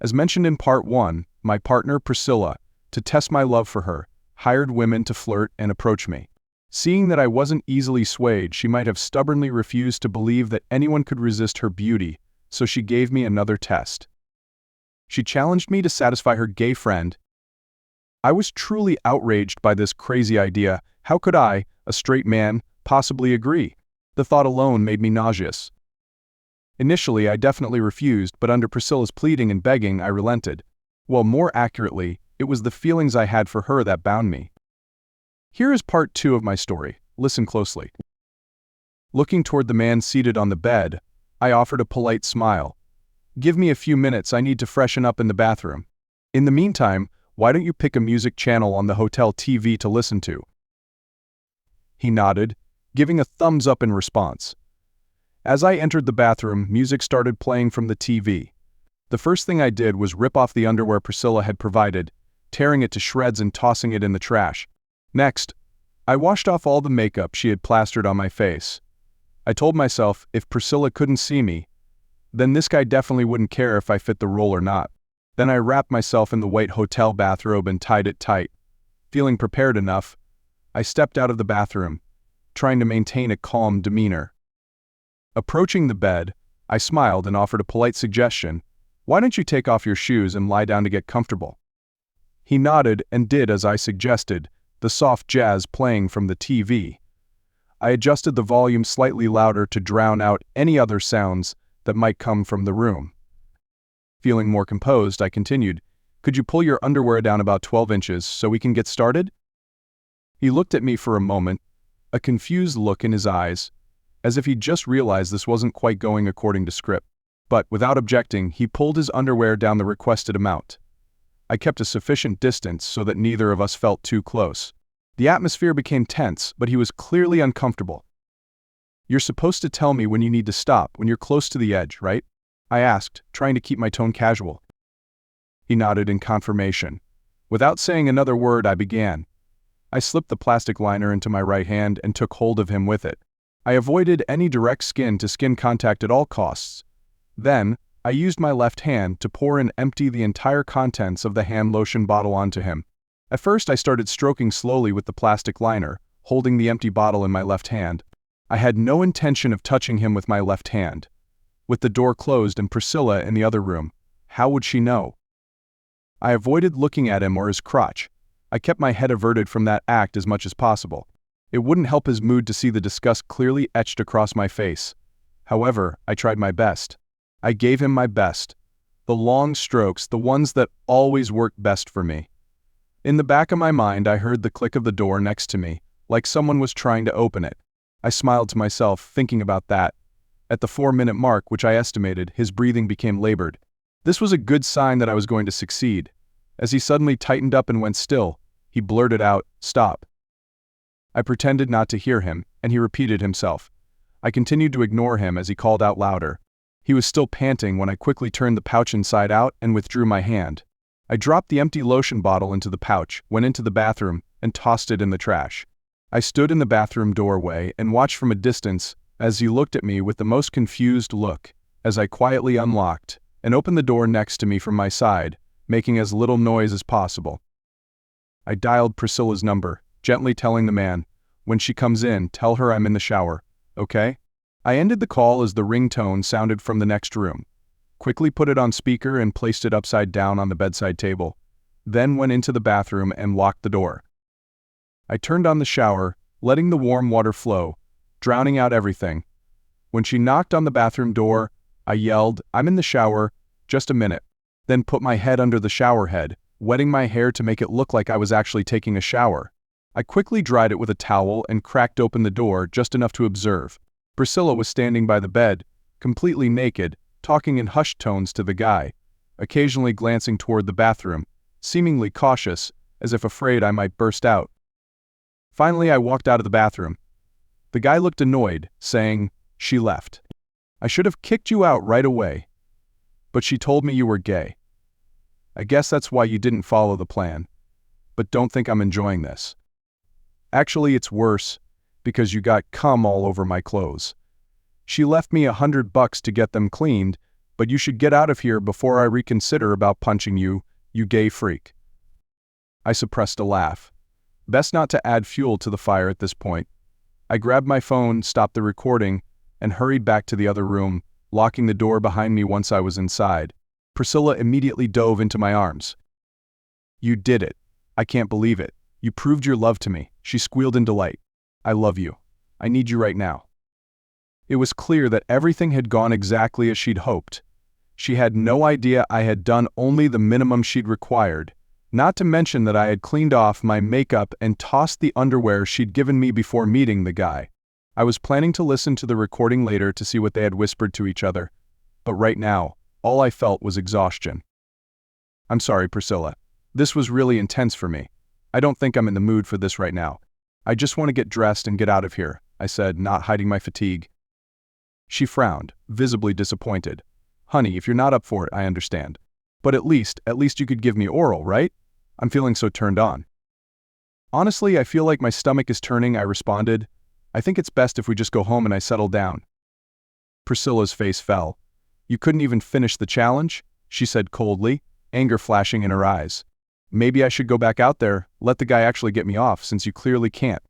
As mentioned in part 1, my partner Priscilla, to test my love for her, hired women to flirt and approach me. Seeing that I wasn't easily swayed, she might have stubbornly refused to believe that anyone could resist her beauty, so she gave me another test. She challenged me to satisfy her gay friend. I was truly outraged by this crazy idea. How could I, a straight man, possibly agree? The thought alone made me nauseous. Initially, I definitely refused, but under Priscilla's pleading and begging, I relented. Well, more accurately, it was the feelings I had for her that bound me. Here is part 2 of my story. Listen closely. Looking toward the man seated on the bed, I offered a polite smile. Give me a few minutes, I need to freshen up in the bathroom. In the meantime, why don't you pick a music channel on the hotel TV to listen to? He nodded, giving a thumbs up in response. As I entered the bathroom, music started playing from the TV. The first thing I did was rip off the underwear Priscilla had provided, tearing it to shreds and tossing it in the trash. Next, I washed off all the makeup she had plastered on my face. I told myself if Priscilla couldn't see me, then this guy definitely wouldn't care if I fit the role or not. Then I wrapped myself in the white hotel bathrobe and tied it tight. Feeling prepared enough, I stepped out of the bathroom, trying to maintain a calm demeanor. Approaching the bed, I smiled and offered a polite suggestion. Why don't you take off your shoes and lie down to get comfortable? He nodded and did as I suggested, the soft jazz playing from the TV. I adjusted the volume slightly louder to drown out any other sounds that might come from the room. Feeling more composed, I continued, Could you pull your underwear down about 12 inches so we can get started? He looked at me for a moment, a confused look in his eyes, as if he'd just realized this wasn't quite going according to script. But, without objecting, he pulled his underwear down the requested amount. I kept a sufficient distance so that neither of us felt too close. The atmosphere became tense, but he was clearly uncomfortable. You're supposed to tell me when you need to stop, when you're close to the edge, right? I asked, trying to keep my tone casual. He nodded in confirmation. Without saying another word, I began. I slipped the plastic liner into my right hand and took hold of him with it. I avoided any direct skin-to-skin contact at all costs. Then, I used my left hand to pour and empty the entire contents of the hand lotion bottle onto him. At first, I started stroking slowly with the plastic liner, holding the empty bottle in my left hand. I had no intention of touching him with my left hand. With the door closed and Priscilla in the other room, how would she know? I avoided looking at him or his crotch. I kept my head averted from that act as much as possible. It wouldn't help his mood to see the disgust clearly etched across my face. However, I tried my best. I gave him my best. The long strokes, the ones that always worked best for me. In the back of my mind, I heard the click of the door next to me, like someone was trying to open it. I smiled to myself, thinking about that. At the 4-minute mark, which I estimated, his breathing became labored. This was a good sign that I was going to succeed. As he suddenly tightened up and went still, he blurted out, "Stop." I pretended not to hear him, and he repeated himself. I continued to ignore him as he called out louder. He was still panting when I quickly turned the pouch inside out and withdrew my hand. I dropped the empty lotion bottle into the pouch, went into the bathroom, and tossed it in the trash. I stood in the bathroom doorway and watched from a distance as he looked at me with the most confused look, as I quietly unlocked and opened the door next to me from my side, making as little noise as possible. I dialed Priscilla's number, gently telling the man, "When she comes in, tell her I'm in the shower, okay?" I ended the call as the ringtone sounded from the next room, quickly put it on speaker and placed it upside down on the bedside table, then went into the bathroom and locked the door. I turned on the shower, letting the warm water flow, drowning out everything. When she knocked on the bathroom door, I yelled, "I'm in the shower, just a minute," then put my head under the shower head, wetting my hair to make it look like I was actually taking a shower. I quickly dried it with a towel and cracked open the door just enough to observe. Priscilla was standing by the bed, completely naked, talking in hushed tones to the guy, occasionally glancing toward the bathroom, seemingly cautious, as if afraid I might burst out. Finally, I walked out of the bathroom. The guy looked annoyed, saying, "She left. I should have kicked you out right away. But she told me you were gay. I guess that's why you didn't follow the plan. But don't think I'm enjoying this. Actually, it's worse, because you got cum all over my clothes. She left me $100 to get them cleaned, but you should get out of here before I reconsider about punching you, you gay freak." I suppressed a laugh. Best not to add fuel to the fire at this point. I grabbed my phone, stopped the recording, and hurried back to the other room, locking the door behind me once I was inside. Priscilla immediately dove into my arms. "You did it. I can't believe it. You proved your love to me," she squealed in delight. "I love you. I need you right now." It was clear that everything had gone exactly as she'd hoped. She had no idea I had done only the minimum she'd required, not to mention that I had cleaned off my makeup and tossed the underwear she'd given me before meeting the guy. I was planning to listen to the recording later to see what they had whispered to each other, but right now, all I felt was exhaustion. "I'm sorry, Priscilla. This was really intense for me. I don't think I'm in the mood for this right now. I just want to get dressed and get out of here," I said, not hiding my fatigue. She frowned, visibly disappointed. "Honey, if you're not up for it, I understand. But at least you could give me oral, right? I'm feeling so turned on." "Honestly, I feel like my stomach is turning," I responded. "I think it's best if we just go home and I settle down." Priscilla's face fell. "You couldn't even finish the challenge?" she said coldly, anger flashing in her eyes. "Maybe I should go back out there, let the guy actually get me off, since you clearly can't."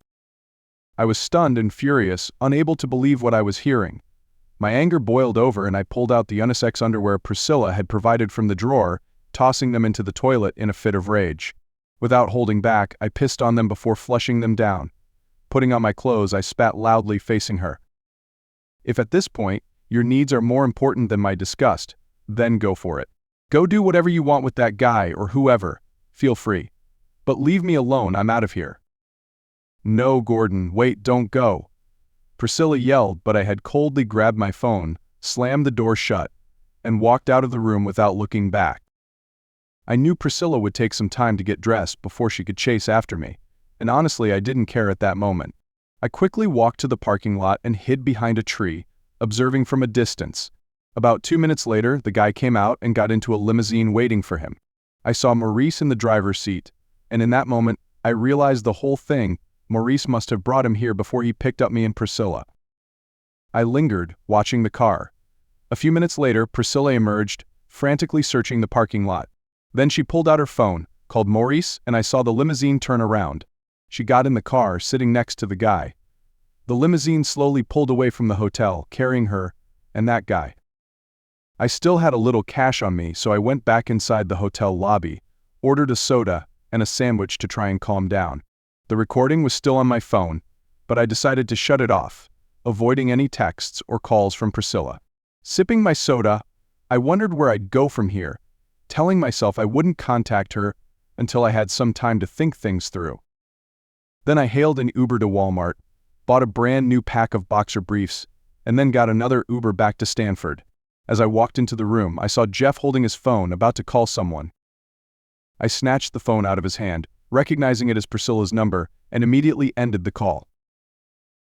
I was stunned and furious, unable to believe what I was hearing. My anger boiled over and I pulled out the unisex underwear Priscilla had provided from the drawer, tossing them into the toilet in a fit of rage. Without holding back, I pissed on them before flushing them down. Putting on my clothes, I spat loudly, facing her. "If at this point, your needs are more important than my disgust, then go for it. Go do whatever you want with that guy or whoever. Feel free. But leave me alone, I'm out of here." "No, Gordon, wait, don't go." Priscilla yelled, but I had coldly grabbed my phone, slammed the door shut, and walked out of the room without looking back. I knew Priscilla would take some time to get dressed before she could chase after me, and honestly I didn't care at that moment. I quickly walked to the parking lot and hid behind a tree, observing from a distance. About 2 minutes later, the guy came out and got into a limousine waiting for him. I saw Maurice in the driver's seat, and in that moment, I realized the whole thing. Maurice must have brought him here before he picked up me and Priscilla. I lingered, watching the car. A few minutes later, Priscilla emerged, frantically searching the parking lot. Then she pulled out her phone, called Maurice, and I saw the limousine turn around. She got in the car, sitting next to the guy. The limousine slowly pulled away from the hotel, carrying her and that guy. I still had a little cash on me, so I went back inside the hotel lobby, ordered a soda and a sandwich to try and calm down. The recording was still on my phone, but I decided to shut it off, avoiding any texts or calls from Priscilla. Sipping my soda, I wondered where I'd go from here, telling myself I wouldn't contact her until I had some time to think things through. Then I hailed an Uber to Walmart, bought a brand new pack of boxer briefs, and then got another Uber back to Stanford. As I walked into the room, I saw Jeff holding his phone, about to call someone. I snatched the phone out of his hand, recognizing it as Priscilla's number, and immediately ended the call.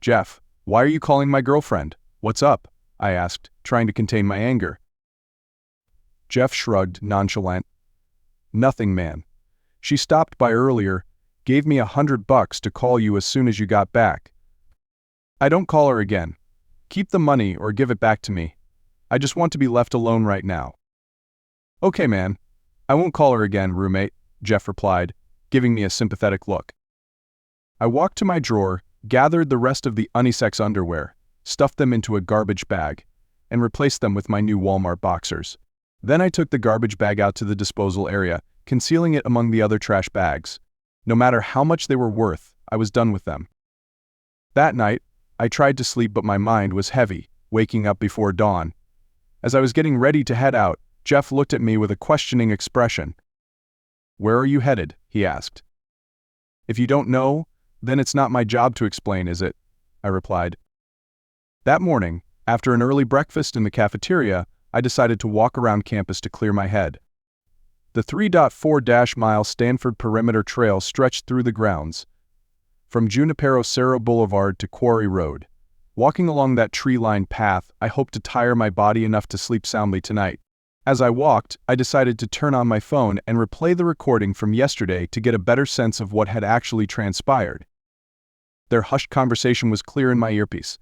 "Jeff, why are you calling my girlfriend? What's up?" I asked, trying to contain my anger. Jeff shrugged, nonchalant. "Nothing, man. She stopped by earlier, gave me $100 to call you as soon as you got back. I don't call her again. Keep the money or give it back to me. I just want to be left alone right now." "Okay, man. I won't call her again, roommate," Jeff replied, giving me a sympathetic look. I walked to my drawer, gathered the rest of the unisex underwear, stuffed them into a garbage bag, and replaced them with my new Walmart boxers. Then I took the garbage bag out to the disposal area, concealing it among the other trash bags. No matter how much they were worth, I was done with them. That night, I tried to sleep, but my mind was heavy, waking up before dawn. As I was getting ready to head out, Jeff looked at me with a questioning expression. "Where are you headed?" he asked. "If you don't know, then it's not my job to explain, is it?" I replied. That morning, after an early breakfast in the cafeteria, I decided to walk around campus to clear my head. The 3.4-mile Stanford Perimeter Trail stretched through the grounds, from Junipero Cerro Boulevard to Quarry Road. Walking along that tree-lined path, I hoped to tire my body enough to sleep soundly tonight. As I walked, I decided to turn on my phone and replay the recording from yesterday to get a better sense of what had actually transpired. Their hushed conversation was clear in my earpiece.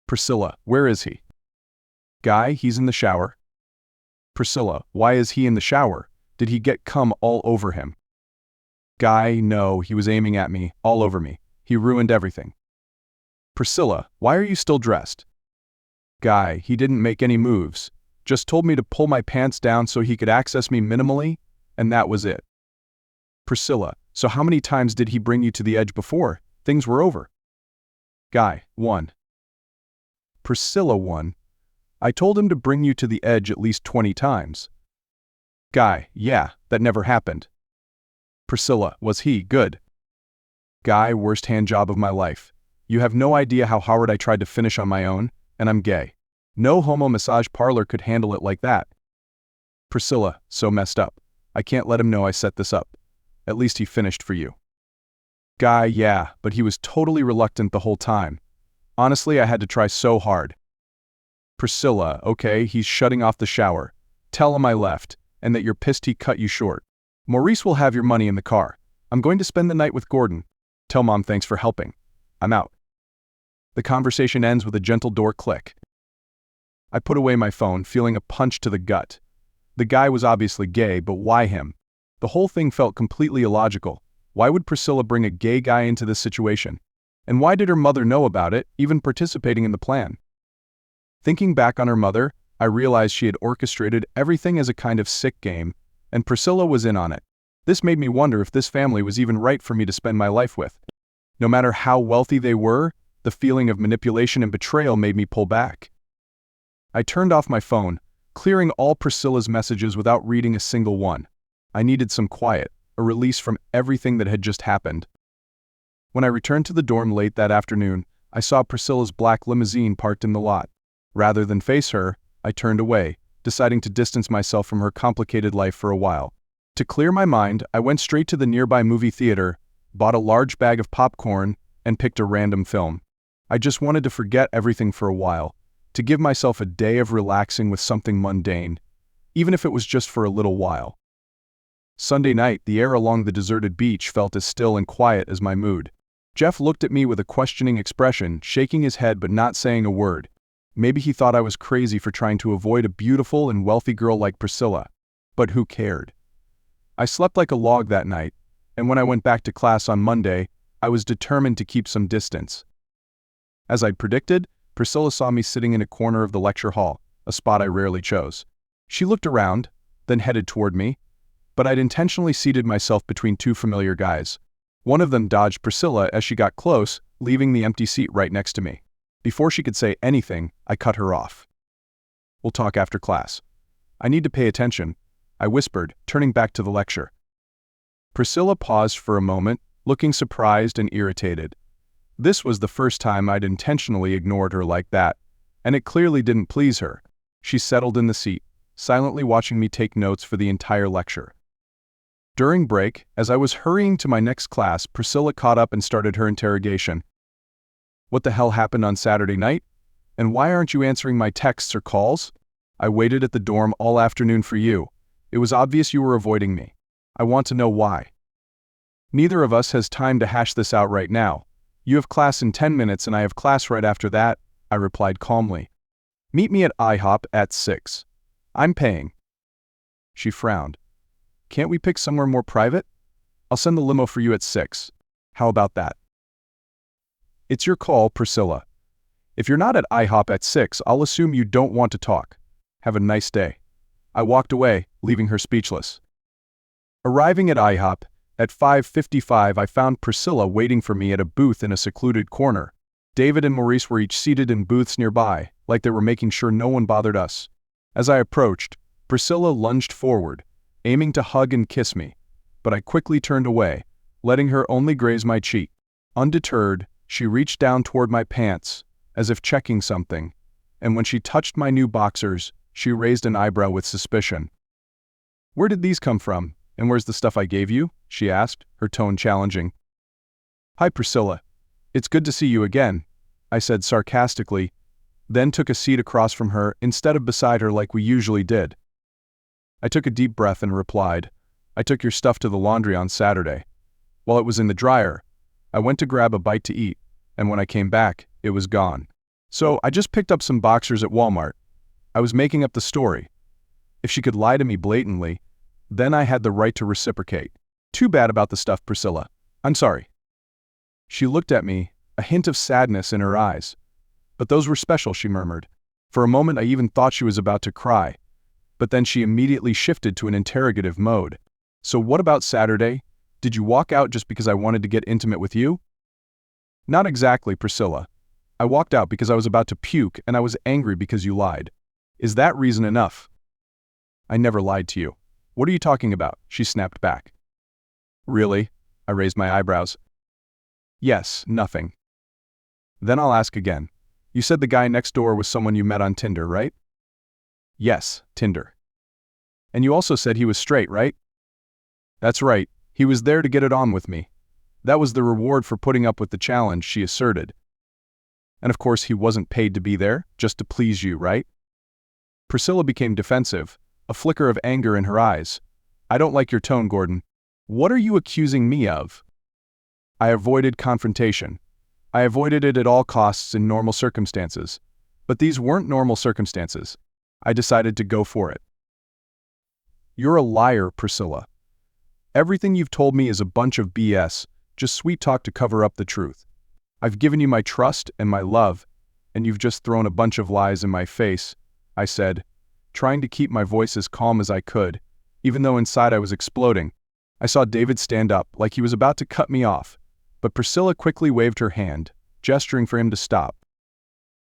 "Priscilla, where is he?" "Guy, he's in the shower." Priscilla, why is he in the shower? Did he get cum all over him? Guy, no, he was aiming at me, all over me. He ruined everything. Priscilla, why are you still dressed? Guy, he didn't make any moves. Just told me to pull my pants down so he could access me minimally, and that was it. Priscilla, so how many times did he bring you to the edge before things were over? Guy, 1. Priscilla, 1. I told him to bring you to the edge at least 20 times. Guy, yeah, that never happened. Priscilla, was he good? Guy, worst hand job of my life. You have no idea how hard I tried to finish on my own, and I'm gay. No homo massage parlor could handle it like that. Priscilla, so messed up. I can't let him know I set this up. At least he finished for you. Guy, yeah, but he was totally reluctant the whole time. Honestly, I had to try so hard. Priscilla, okay, he's shutting off the shower. Tell him I left, and that you're pissed he cut you short. Maurice will have your money in the car. I'm going to spend the night with Gordon. Tell Mom thanks for helping. I'm out. The conversation ends with a gentle door click. I put away my phone, feeling a punch to the gut. The guy was obviously gay, but why him? The whole thing felt completely illogical. Why would Priscilla bring a gay guy into this situation? And why did her mother know about it, even participating in the plan? Thinking back on her mother, I realized she had orchestrated everything as a kind of sick game, and Priscilla was in on it. This made me wonder if this family was even right for me to spend my life with. No matter how wealthy they were, the feeling of manipulation and betrayal made me pull back. I turned off my phone, clearing all Priscilla's messages without reading a single one. I needed some quiet, a release from everything that had just happened. When I returned to the dorm late that afternoon, I saw Priscilla's black limousine parked in the lot. Rather than face her, I turned away, deciding to distance myself from her complicated life for a while. To clear my mind, I went straight to the nearby movie theater, bought a large bag of popcorn, and picked a random film. I just wanted to forget everything for a while, to give myself a day of relaxing with something mundane, even if it was just for a little while. Sunday night, the air along the deserted beach felt as still and quiet as my mood. Jeff looked at me with a questioning expression, shaking his head but not saying a word. Maybe he thought I was crazy for trying to avoid a beautiful and wealthy girl like Priscilla. But who cared? I slept like a log that night, and when I went back to class on Monday, I was determined to keep some distance. As I'd predicted, Priscilla saw me sitting in a corner of the lecture hall, a spot I rarely chose. She looked around, then headed toward me, but I'd intentionally seated myself between two familiar guys. One of them dodged Priscilla as she got close, leaving the empty seat right next to me. Before she could say anything, I cut her off. We'll talk after class. I need to pay attention, I whispered, turning back to the lecture. Priscilla paused for a moment, looking surprised and irritated. This was the first time I'd intentionally ignored her like that, and it clearly didn't please her. She settled in the seat, silently watching me take notes for the entire lecture. During break, as I was hurrying to my next class, Priscilla caught up and started her interrogation. What the hell happened on Saturday night? And why aren't you answering my texts or calls? I waited at the dorm all afternoon for you. It was obvious you were avoiding me. I want to know why. Neither of us has time to hash this out right now. You have class in 10 minutes and I have class right after that, I replied calmly. Meet me at IHOP at 6. I'm paying. She frowned. Can't we pick somewhere more private? I'll send the limo for you at 6. How about that? It's your call, Priscilla. If you're not at IHOP at 6, I'll assume you don't want to talk. Have a nice day. I walked away, leaving her speechless. Arriving at IHOP, at 5:55 I found Priscilla waiting for me at a booth in a secluded corner. David and Maurice were each seated in booths nearby, like they were making sure no one bothered us. As I approached, Priscilla lunged forward, aiming to hug and kiss me, but I quickly turned away, letting her only graze my cheek. Undeterred, she reached down toward my pants, as if checking something, and when she touched my new boxers, she raised an eyebrow with suspicion. Where did these come from, and where's the stuff I gave you? She asked, her tone challenging. Hi Priscilla. It's good to see you again, I said sarcastically, then took a seat across from her instead of beside her like we usually did. I took a deep breath and replied, I took your stuff to the laundry on Saturday. While it was in the dryer, I went to grab a bite to eat, and when I came back, it was gone. So I just picked up some boxers at Walmart. I was making up the story. If she could lie to me blatantly, then I had the right to reciprocate. Too bad about the stuff, Priscilla. I'm sorry. She looked at me, a hint of sadness in her eyes. But those were special, she murmured. For a moment I even thought she was about to cry, but then she immediately shifted to an interrogative mode. So what about Saturday? Did you walk out just because I wanted to get intimate with you? Not exactly, Priscilla. I walked out because I was about to puke and I was angry because you lied. Is that reason enough? I never lied to you. What are you talking about? She snapped back. Really? I raised my eyebrows. Yes, nothing. Then I'll ask again. You said the guy next door was someone you met on Tinder, right? Yes, Tinder. And you also said he was straight, right? That's right, he was there to get it on with me. That was the reward for putting up with the challenge, she asserted. And of course he wasn't paid to be there, just to please you, right? Priscilla became defensive, a flicker of anger in her eyes. I don't like your tone, Gordon. What are you accusing me of? I avoided confrontation. I avoided it at all costs in normal circumstances. But these weren't normal circumstances. I decided to go for it. You're a liar, Priscilla. Everything you've told me is a bunch of BS, just sweet talk to cover up the truth. I've given you my trust and my love, and you've just thrown a bunch of lies in my face, I said, trying to keep my voice as calm as I could, even though inside I was exploding. I saw David stand up like he was about to cut me off, but Priscilla quickly waved her hand, gesturing for him to stop.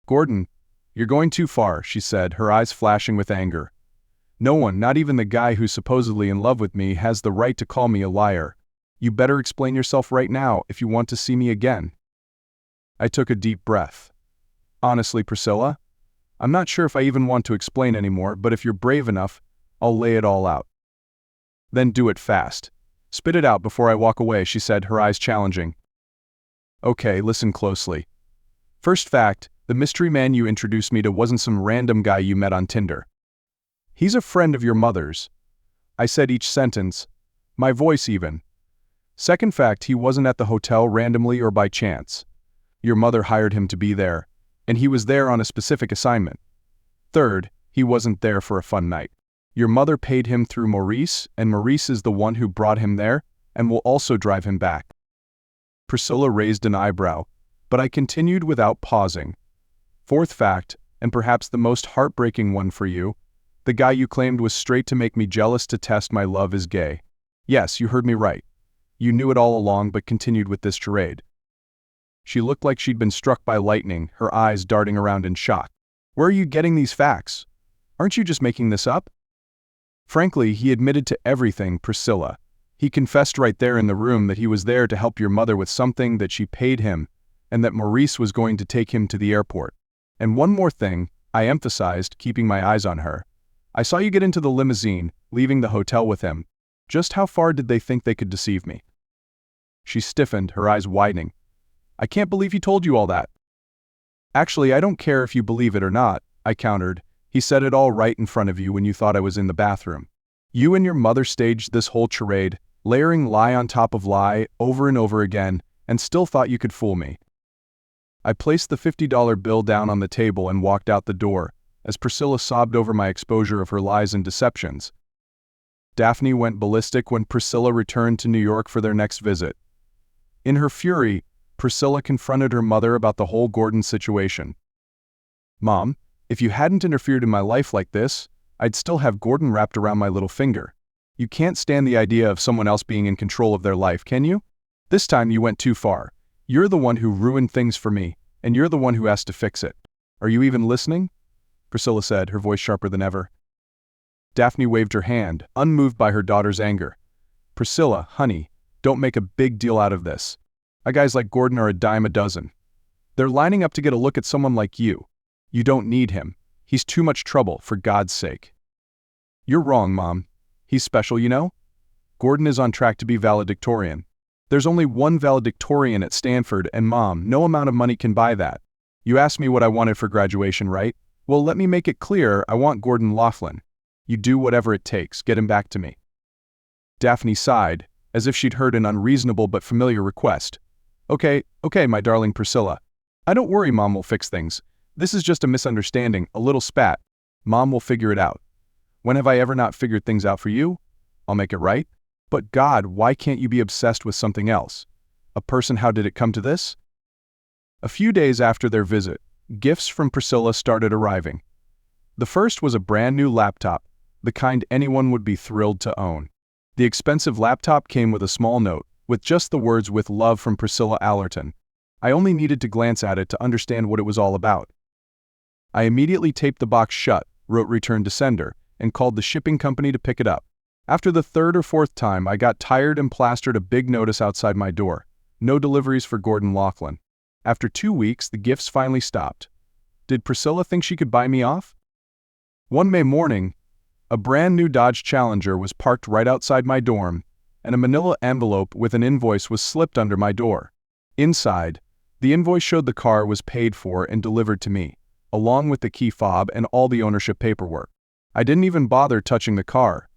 Gordon, you're going too far, she said, her eyes flashing with anger. No one, not even the guy who's supposedly in love with me, has the right to call me a liar. You better explain yourself right now if you want to see me again. I took a deep breath. Honestly, Priscilla, I'm not sure if I even want to explain anymore, but if you're brave enough, I'll lay it all out. Then do it fast. Spit it out before I walk away, she said, her eyes challenging. Okay, listen closely. First fact, the mystery man you introduced me to wasn't some random guy you met on Tinder. He's a friend of your mother's. I said each sentence, my voice even. Second fact, he wasn't at the hotel randomly or by chance. Your mother hired him to be there, and he was there on a specific assignment. Third, he wasn't there for a fun night. Your mother paid him through Maurice, and Maurice is the one who brought him there and will also drive him back. Priscilla raised an eyebrow, but I continued without pausing. Fourth fact, and perhaps the most heartbreaking one for you, the guy you claimed was straight to make me jealous to test my love is gay. Yes, you heard me right. You knew it all along but continued with this charade. She looked like she'd been struck by lightning, her eyes darting around in shock. Where are you getting these facts? Aren't you just making this up? Frankly, he admitted to everything, Priscilla. He confessed right there in the room that he was there to help your mother with something that she paid him, and that Maurice was going to take him to the airport. And one more thing, I emphasized, keeping my eyes on her. I saw you get into the limousine, leaving the hotel with him. Just how far did they think they could deceive me? She stiffened, her eyes widening. I can't believe he told you all that. Actually, I don't care if you believe it or not, I countered. He said it all right in front of you when you thought I was in the bathroom. You and your mother staged this whole charade, layering lie on top of lie, over and over again, and still thought you could fool me. I placed the $50 bill down on the table and walked out the door, as Priscilla sobbed over my exposure of her lies and deceptions. Daphne went ballistic when Priscilla returned to New York for their next visit. In her fury, Priscilla confronted her mother about the whole Gordon situation. Mom, if you hadn't interfered in my life like this, I'd still have Gordon wrapped around my little finger. You can't stand the idea of someone else being in control of their life, can you? This time you went too far. You're the one who ruined things for me, and you're the one who has to fix it. Are you even listening? Priscilla said, her voice sharper than ever. Daphne waved her hand, unmoved by her daughter's anger. Priscilla, honey, don't make a big deal out of this. Guys like Gordon are a dime a dozen. They're lining up to get a look at someone like you. You don't need him. He's too much trouble, for God's sake. You're wrong, Mom. He's special, you know? Gordon is on track to be valedictorian. There's only one valedictorian at Stanford, and Mom, no amount of money can buy that. You asked me what I wanted for graduation, right? Well, let me make it clear, I want Gordon Laughlin. You do whatever it takes, get him back to me. Daphne sighed, as if she'd heard an unreasonable but familiar request. Okay, my darling Priscilla. I don't worry, Mom will fix things. This is just a misunderstanding, a little spat. Mom will figure it out. When have I ever not figured things out for you? I'll make it right. But God, why can't you be obsessed with something else? A person, how did it come to this? A few days after their visit, gifts from Priscilla started arriving. The first was a brand new laptop, the kind anyone would be thrilled to own. The expensive laptop came with a small note, with just the words "with love from Priscilla Allerton." I only needed to glance at it to understand what it was all about. I immediately taped the box shut, wrote "return to sender," and called the shipping company to pick it up. After the third or fourth time, I got tired and plastered a big notice outside my door. No deliveries for Gordon Laughlin. After 2 weeks, the gifts finally stopped. Did Priscilla think she could buy me off? One May morning, a brand new Dodge Challenger was parked right outside my dorm, and a manila envelope with an invoice was slipped under my door. Inside, the invoice showed the car was paid for and delivered to me, along with the key fob and all the ownership paperwork. I didn't even bother touching the car.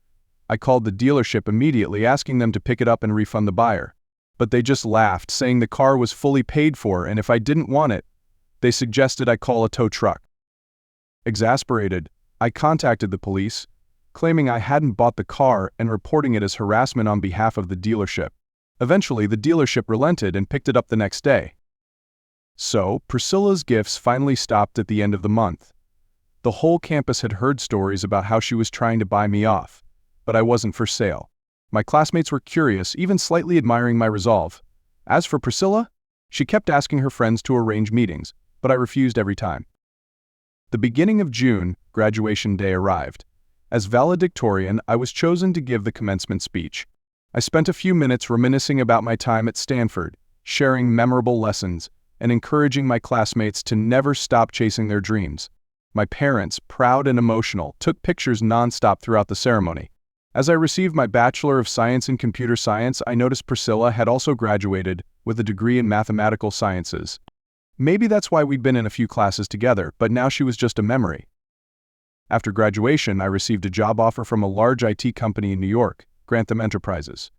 I called the dealership immediately, asking them to pick it up and refund the buyer. But they just laughed, saying the car was fully paid for, and if I didn't want it, they suggested I call a tow truck. Exasperated, I contacted the police, claiming I hadn't bought the car and reporting it as harassment on behalf of the dealership. Eventually, the dealership relented and picked it up the next day. So, Priscilla's gifts finally stopped at the end of the month. The whole campus had heard stories about how she was trying to buy me off, but I wasn't for sale. My classmates were curious, even slightly admiring my resolve. As for Priscilla, she kept asking her friends to arrange meetings, but I refused every time. The beginning of June, graduation day, arrived. As valedictorian, I was chosen to give the commencement speech. I spent a few minutes reminiscing about my time at Stanford, sharing memorable lessons, and encouraging my classmates to never stop chasing their dreams. My parents, proud and emotional, took pictures nonstop throughout the ceremony. As I received my Bachelor of Science in Computer Science, I noticed Priscilla had also graduated with a degree in Mathematical Sciences. Maybe that's why we'd been in a few classes together, but now she was just a memory. After graduation, I received a job offer from a large IT company in New York, Grantham Enterprises.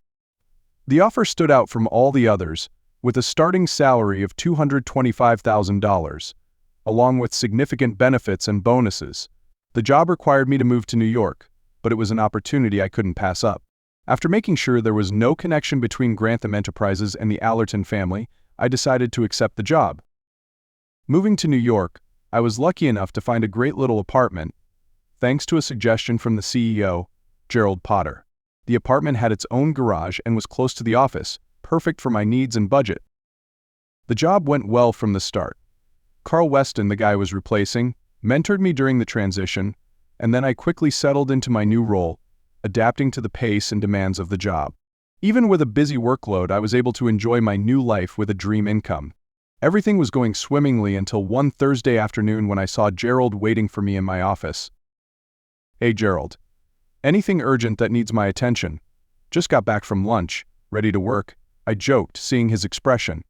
The offer stood out from all the others, with a starting salary of $225,000, along with significant benefits and bonuses. The job required me to move to New York, but it was an opportunity I couldn't pass up. After making sure there was no connection between Grantham Enterprises and the Allerton family, I decided to accept the job. Moving to New York, I was lucky enough to find a great little apartment, thanks to a suggestion from the CEO, Gerald Potter. The apartment had its own garage and was close to the office, perfect for my needs and budget. The job went well from the start. Carl Weston, the guy I was replacing, mentored me during the transition, and then I quickly settled into my new role, adapting to the pace and demands of the job. Even with a busy workload, I was able to enjoy my new life with a dream income. Everything was going swimmingly until one Thursday afternoon when I saw Gerald waiting for me in my office. "Hey Gerald, anything urgent that needs my attention? Just got back from lunch, ready to work," I joked, seeing his expression.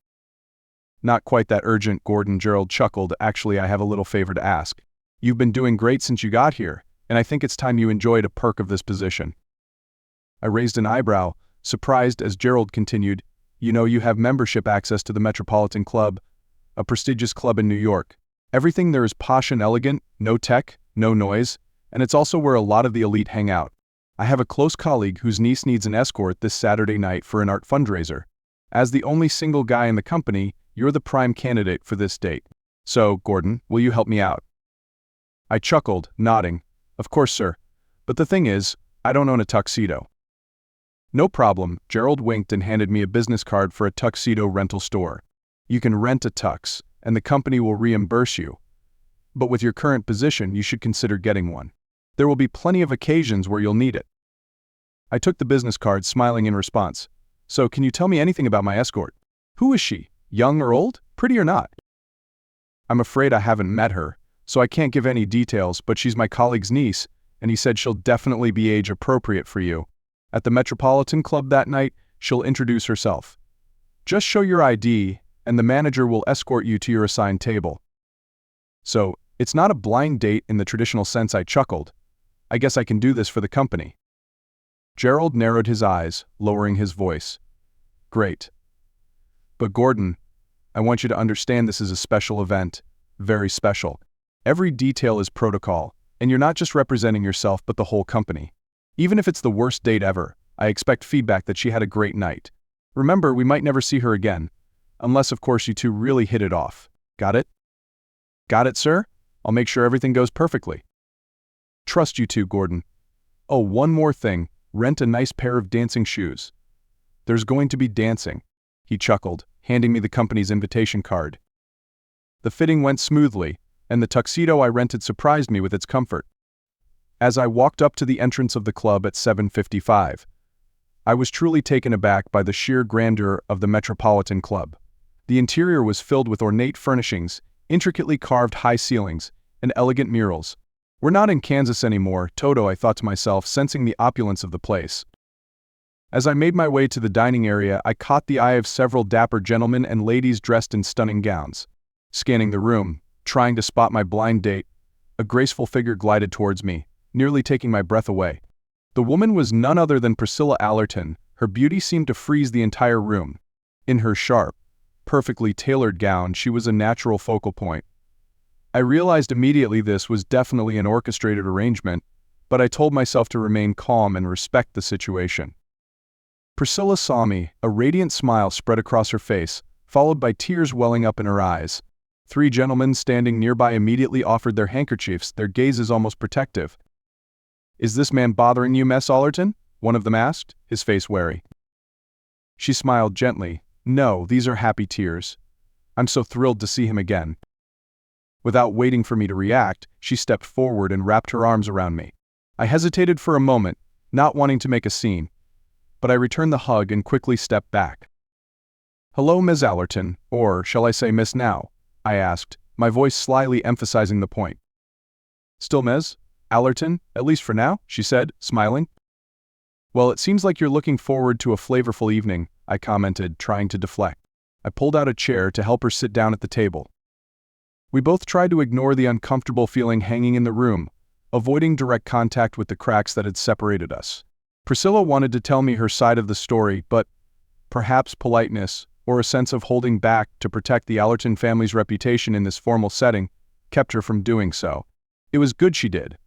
"Not quite that urgent, Gordon," Gerald chuckled. "Actually, I have a little favor to ask. You've been doing great since you got here, and I think it's time you enjoyed a perk of this position." I raised an eyebrow, surprised, as Gerald continued, "You know, you have membership access to the Metropolitan Club, a prestigious club in New York. Everything there is posh and elegant, no tech, no noise, and it's also where a lot of the elite hang out. I have a close colleague whose niece needs an escort this Saturday night for an art fundraiser. As the only single guy in the company, you're the prime candidate for this date. So, Gordon, will you help me out?" I chuckled, nodding. "Of course, sir. But the thing is, I don't own a tuxedo." "No problem," Gerald winked and handed me a business card for a tuxedo rental store. "You can rent a tux, and the company will reimburse you. But with your current position, you should consider getting one. There will be plenty of occasions where you'll need it." I took the business card, smiling in response. "So, can you tell me anything about my escort? Who is she? Young or old? Pretty or not?" "I'm afraid I haven't met her, so I can't give any details, but she's my colleague's niece, and he said she'll definitely be age appropriate for you. At the Metropolitan Club that night, she'll introduce herself. Just show your ID, and the manager will escort you to your assigned table." "So, it's not a blind date in the traditional sense," I chuckled. "I guess I can do this for the company." Gerald narrowed his eyes, lowering his voice. "Great. But Gordon, I want you to understand this is a special event, very special. Every detail is protocol, And you're not just representing yourself but the whole company. Even if it's the worst date ever, I expect feedback that she had a great night. Remember, we might never see her again. Unless, of course, you two really hit it off. Got it? Got it, sir? I'll make sure everything goes perfectly. Trust you two, Gordon. Oh, one more thing. Rent a nice pair of dancing shoes. There's going to be dancing. He chuckled, handing me the company's invitation card. The fitting went smoothly, and the tuxedo I rented surprised me with its comfort. As I walked up to the entrance of the club at 7:55, I was truly taken aback by the sheer grandeur of the Metropolitan Club. The interior was filled with ornate furnishings, intricately carved high ceilings, and elegant murals. We're not in Kansas anymore, Toto, I thought to myself, sensing the opulence of the place. As I made my way to the dining area, I caught the eye of several dapper gentlemen and ladies dressed in stunning gowns. Scanning the room, trying to spot my blind date, a graceful figure glided towards me, nearly taking my breath away. The woman was none other than Priscilla Allerton. Her beauty seemed to freeze the entire room. In her sharp, perfectly tailored gown, she was a natural focal point. I realized immediately this was definitely an orchestrated arrangement, but I told myself to remain calm and respect the situation. Priscilla saw me, a radiant smile spread across her face, followed by tears welling up in her eyes. Three gentlemen standing nearby immediately offered their handkerchiefs, their gazes almost protective. "Is this man bothering you, Miss Allerton?" one of them asked, his face wary. She smiled gently. "No, these are happy tears. I'm so thrilled to see him again." Without waiting for me to react, she stepped forward and wrapped her arms around me. I hesitated for a moment, not wanting to make a scene, but I returned the hug and quickly stepped back. "Hello, Ms. Allerton, or shall I say Miss now?" I asked, my voice slyly emphasizing the point. "Still Ms. Allerton, at least for now," she said, smiling. "Well, it seems like you're looking forward to a flavorful evening," I commented, trying to deflect. I pulled out a chair to help her sit down at the table. We both tried to ignore the uncomfortable feeling hanging in the room, avoiding direct contact with the cracks that had separated us. Priscilla wanted to tell me her side of the story, but perhaps politeness, or a sense of holding back to protect the Allerton family's reputation in this formal setting, kept her from doing so. It was good she did.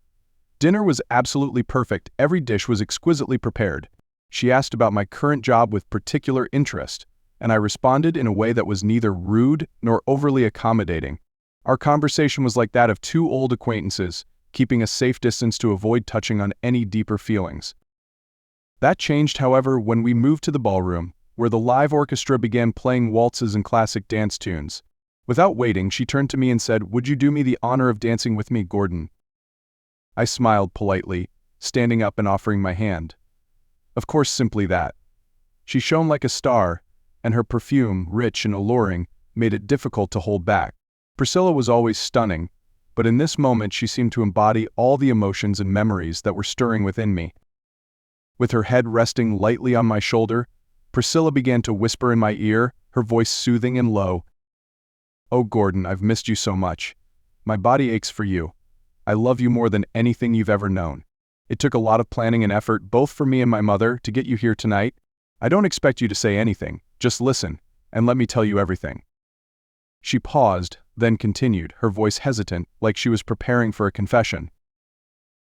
Dinner was absolutely perfect, every dish was exquisitely prepared. She asked about my current job with particular interest, and I responded in a way that was neither rude nor overly accommodating. Our conversation was like that of two old acquaintances, keeping a safe distance to avoid touching on any deeper feelings. That changed, however, when we moved to the ballroom, where the live orchestra began playing waltzes and classic dance tunes. Without waiting, she turned to me and said, "Would you do me the honor of dancing with me, Gordon?" I smiled politely, standing up and offering my hand. Of course, simply that. She shone like a star, and her perfume, rich and alluring, made it difficult to hold back. Priscilla was always stunning, but in this moment she seemed to embody all the emotions and memories that were stirring within me. With her head resting lightly on my shoulder, Priscilla began to whisper in my ear, her voice soothing and low. "Oh, Gordon, I've missed you so much. My body aches for you. I love you more than anything you've ever known. It took a lot of planning and effort, both for me and my mother, to get you here tonight. I don't expect you to say anything, just listen, and let me tell you everything." She paused, then continued, her voice hesitant, like she was preparing for a confession.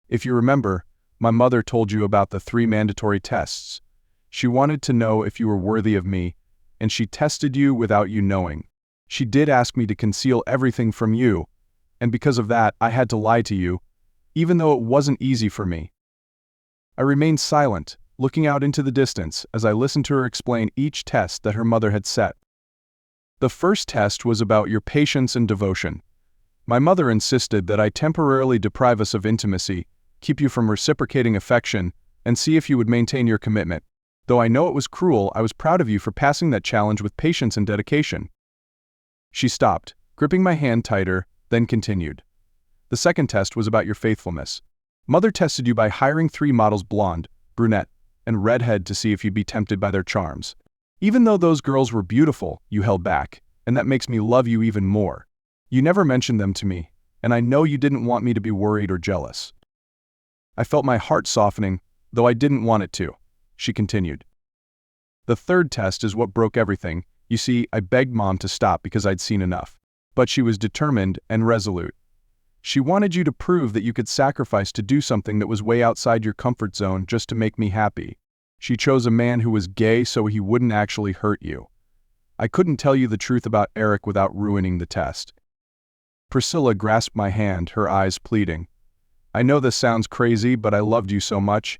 "If you remember, my mother told you about the 3 mandatory tests. She wanted to know if you were worthy of me, and she tested you without you knowing. She did ask me to conceal everything from you, and because of that, I had to lie to you, even though it wasn't easy for me." I remained silent, looking out into the distance as I listened to her explain each test that her mother had set. "The first test was about your patience and devotion. My mother insisted that I temporarily deprive us of intimacy, keep you from reciprocating affection, and see if you would maintain your commitment. Though I know it was cruel, I was proud of you for passing that challenge with patience and dedication." She stopped, gripping my hand tighter, then continued. "The second test was about your faithfulness. Mother tested you by hiring 3 models, blonde, brunette, and redhead, to see if you'd be tempted by their charms. Even though those girls were beautiful, you held back, and that makes me love you even more. You never mentioned them to me, and I know you didn't want me to be worried or jealous." I felt my heart softening, though I didn't want it to. She continued. "The third test is what broke everything. You see, I begged Mom to stop because I'd seen enough. But she was determined and resolute. She wanted you to prove that you could sacrifice to do something that was way outside your comfort zone just to make me happy. She chose a man who was gay so he wouldn't actually hurt you. I couldn't tell you the truth about Eric without ruining the test." Priscilla grasped my hand, her eyes pleading. "I know this sounds crazy, but I loved you so much,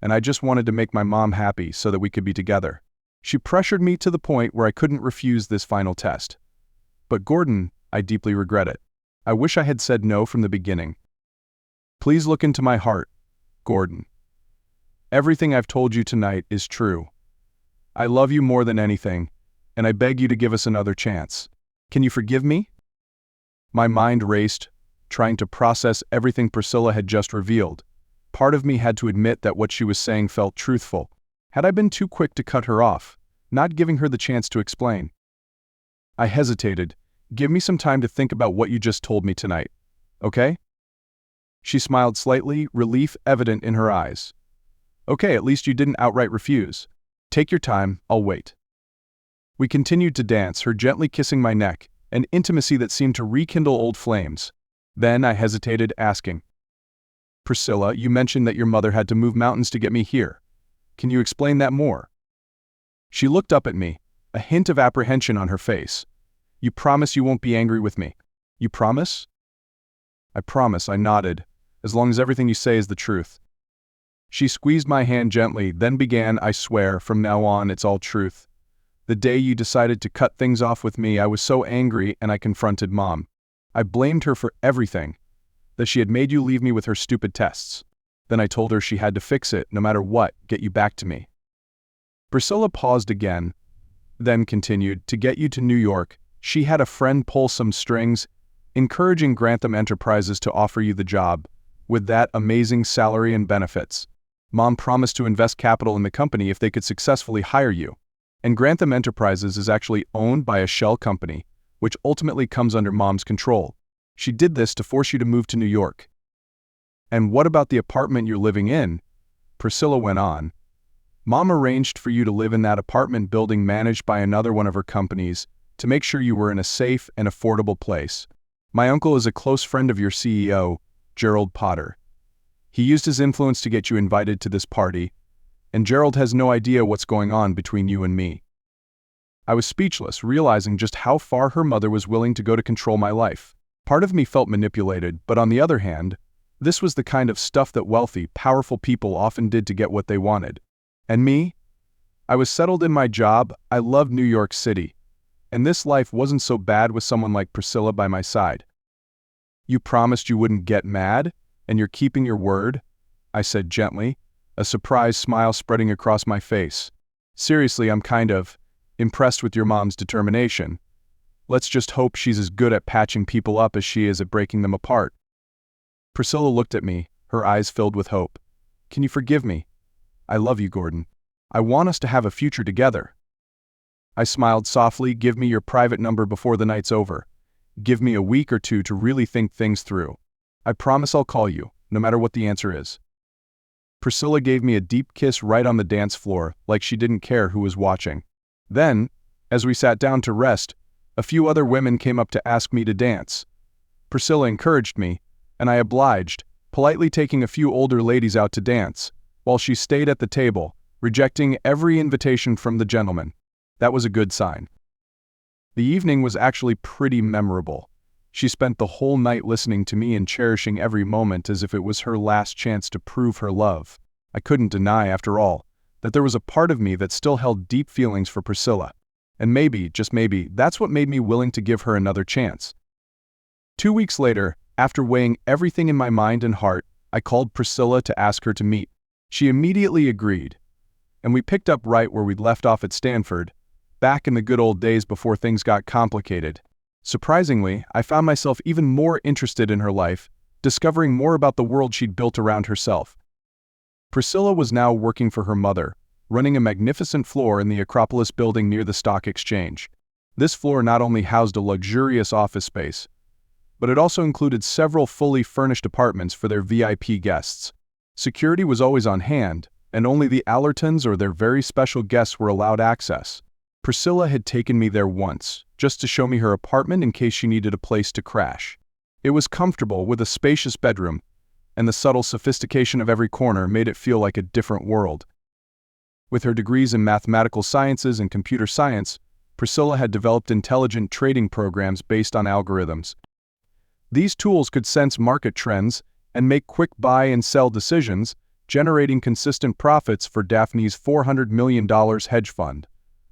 and I just wanted to make my mom happy so that we could be together." She pressured me to the point where I couldn't refuse this final test. "But Gordon, I deeply regret it. I wish I had said no from the beginning. Please look into my heart, Gordon. Everything I've told you tonight is true. I love you more than anything, and I beg you to give us another chance. Can you forgive me?" My mind raced, trying to process everything Priscilla had just revealed. Part of me had to admit that what she was saying felt truthful. Had I been too quick to cut her off, not giving her the chance to explain? I hesitated. "Give me some time to think about what you just told me tonight, okay?" She smiled slightly, relief evident in her eyes. "Okay, at least you didn't outright refuse. Take your time, I'll wait." We continued to dance, her gently kissing my neck, an intimacy that seemed to rekindle old flames. Then I hesitated, asking, "Priscilla, you mentioned that your mother had to move mountains to get me here. Can you explain that more?" She looked up at me, a hint of apprehension on her face. "You promise you won't be angry with me? You promise?" "I promise," I nodded, "as long as everything you say is the truth." She squeezed my hand gently, then began, "I swear, from now on it's all truth. The day you decided to cut things off with me, I was so angry and I confronted Mom. I blamed her for everything, that she had made you leave me with her stupid tests. Then I told her she had to fix it, no matter what, get you back to me." Priscilla paused again, then continued, "To get you to New York, she had a friend pull some strings, encouraging Grantham Enterprises to offer you the job, with that amazing salary and benefits. Mom promised to invest capital in the company if they could successfully hire you. And Grantham Enterprises is actually owned by a shell company, which ultimately comes under Mom's control. She did this to force you to move to New York." "And what about the apartment you're living in?" Priscilla went on. "Mom arranged for you to live in that apartment building managed by another one of her companies to make sure you were in a safe and affordable place. My uncle is a close friend of your CEO, Gerald Potter. He used his influence to get you invited to this party, and Gerald has no idea what's going on between you and me." I was speechless, realizing just how far her mother was willing to go to control my life. Part of me felt manipulated, but on the other hand, this was the kind of stuff that wealthy, powerful people often did to get what they wanted. And me? I was settled in my job, I loved New York City, and this life wasn't so bad with someone like Priscilla by my side. "You promised you wouldn't get mad, and you're keeping your word," I said gently, a surprised smile spreading across my face. "Seriously, I'm kind of impressed with your mom's determination. Let's just hope she's as good at patching people up as she is at breaking them apart." Priscilla looked at me, her eyes filled with hope. "Can you forgive me? I love you, Gordon. I want us to have a future together." I smiled softly. "Give me your private number before the night's over. Give me a week or two to really think things through. I promise I'll call you, no matter what the answer is." Priscilla gave me a deep kiss right on the dance floor, like she didn't care who was watching. Then, as we sat down to rest, a few other women came up to ask me to dance. Priscilla encouraged me, and I obliged, politely taking a few older ladies out to dance, while she stayed at the table, rejecting every invitation from the gentlemen. That was a good sign. The evening was actually pretty memorable. She spent the whole night listening to me and cherishing every moment as if it was her last chance to prove her love. I couldn't deny, after all, that there was a part of me that still held deep feelings for Priscilla. And maybe, just maybe, that's what made me willing to give her another chance. 2 weeks later, after weighing everything in my mind and heart, I called Priscilla to ask her to meet. She immediately agreed, and we picked up right where we'd left off at Stanford, back in the good old days before things got complicated. Surprisingly, I found myself even more interested in her life, discovering more about the world she'd built around herself. Priscilla was now working for her mother, running a magnificent floor in the Acropolis building near the stock exchange. This floor not only housed a luxurious office space, but it also included several fully furnished apartments for their VIP guests. Security was always on hand, and only the Allertons or their very special guests were allowed access. Priscilla had taken me there once, just to show me her apartment in case she needed a place to crash. It was comfortable with a spacious bedroom, and the subtle sophistication of every corner made it feel like a different world. With her degrees in mathematical sciences and computer science, Priscilla had developed intelligent trading programs based on algorithms. These tools could sense market trends and make quick buy and sell decisions, generating consistent profits for Daphne's $400 million hedge fund.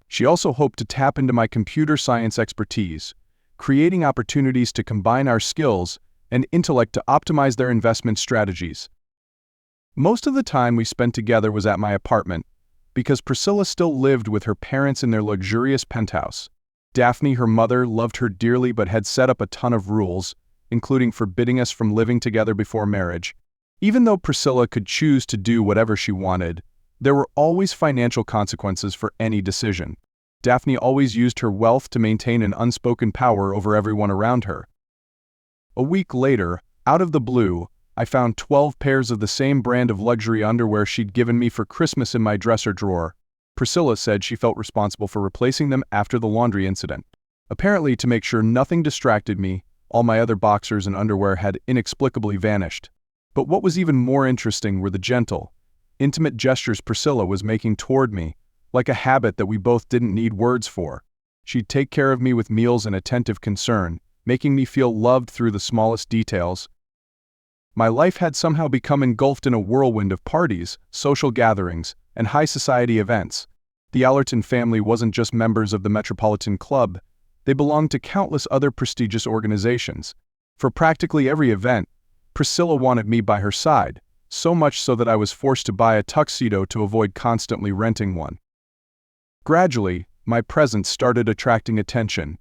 She also hoped to tap into my computer science expertise, creating opportunities to combine our skills and intellect to optimize their investment strategies. Most of the time we spent together was at my apartment, because Priscilla still lived with her parents in their luxurious penthouse. Daphne, her mother, loved her dearly but had set up a ton of rules, including forbidding us from living together before marriage. Even though Priscilla could choose to do whatever she wanted, there were always financial consequences for any decision. Daphne always used her wealth to maintain an unspoken power over everyone around her. A week later, out of the blue, I found 12 pairs of the same brand of luxury underwear she'd given me for Christmas in my dresser drawer. Priscilla said she felt responsible for replacing them after the laundry incident. Apparently, to make sure nothing distracted me, all my other boxers and underwear had inexplicably vanished. But what was even more interesting were the gentle, intimate gestures Priscilla was making toward me, like a habit that we both didn't need words for. She'd take care of me with meals and attentive concern, making me feel loved through the smallest details. My life had somehow become engulfed in a whirlwind of parties, social gatherings, and high society events. The Allerton family wasn't just members of the Metropolitan Club, they belonged to countless other prestigious organizations. For practically every event, Priscilla wanted me by her side, so much so that I was forced to buy a tuxedo to avoid constantly renting one. Gradually, my presence started attracting attention.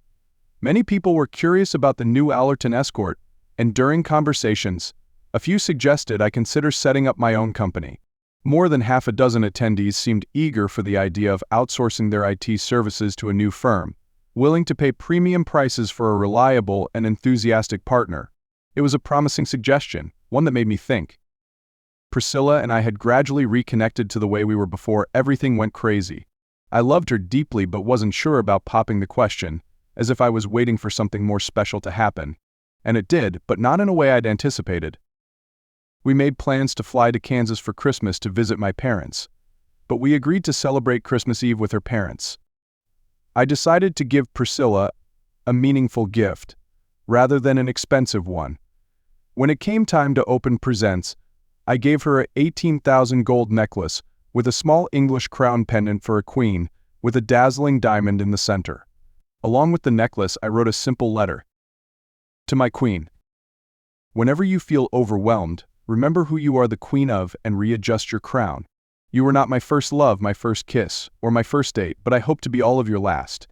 Many people were curious about the new Allerton escort, and during conversations, a few suggested I consider setting up my own company. More than half a dozen attendees seemed eager for the idea of outsourcing their IT services to a new firm, willing to pay premium prices for a reliable and enthusiastic partner. It was a promising suggestion, one that made me think. Priscilla and I had gradually reconnected to the way we were before everything went crazy. I loved her deeply but wasn't sure about popping the question, as if I was waiting for something more special to happen. And it did, but not in a way I'd anticipated. We made plans to fly to Kansas for Christmas to visit my parents, but we agreed to celebrate Christmas Eve with her parents. I decided to give Priscilla a meaningful gift, rather than an expensive one. When it came time to open presents, I gave her a 18,000 gold necklace with a small English crown pendant for a queen, with a dazzling diamond in the center. Along with the necklace, I wrote a simple letter. To my queen. Whenever you feel overwhelmed, remember who you are the queen of and readjust your crown. You were not my first love, my first kiss, or my first date, but I hope to be all of your last.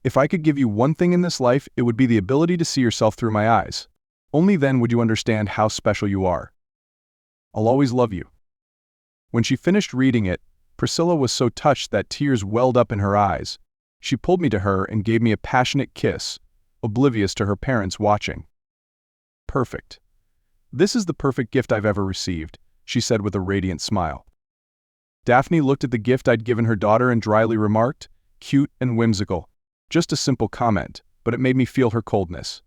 If I could give you one thing in this life, it would be the ability to see yourself through my eyes. Only then would you understand how special you are. I'll always love you. When she finished reading it, Priscilla was so touched that tears welled up in her eyes. She pulled me to her and gave me a passionate kiss, oblivious to her parents watching. Perfect. This is the perfect gift I've ever received, she said with a radiant smile. Daphne looked at the gift I'd given her daughter and dryly remarked, cute and whimsical. Just a simple comment, but it made me feel her coldness.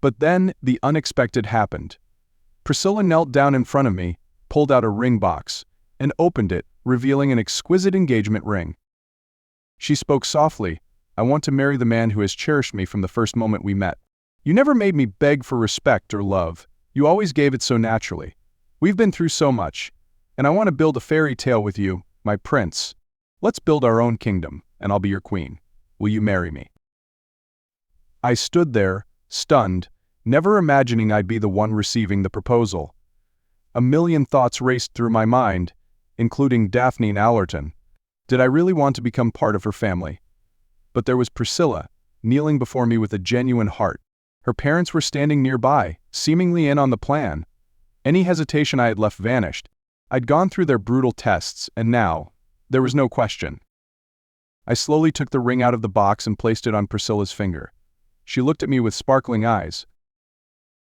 But then, the unexpected happened. Priscilla knelt down in front of me, pulled out a ring box, and opened it, revealing an exquisite engagement ring. She spoke softly, I want to marry the man who has cherished me from the first moment we met. You never made me beg for respect or love. You always gave it so naturally. We've been through so much, and I want to build a fairy tale with you, my prince. Let's build our own kingdom, and I'll be your queen. Will you marry me? I stood there, stunned, never imagining I'd be the one receiving the proposal. A million thoughts raced through my mind, including Daphne and Allerton. Did I really want to become part of her family? But there was Priscilla, kneeling before me with a genuine heart. Her parents were standing nearby, seemingly in on the plan. Any hesitation I had left vanished. I'd gone through their brutal tests, and now, there was no question. I slowly took the ring out of the box and placed it on Priscilla's finger. She looked at me with sparkling eyes.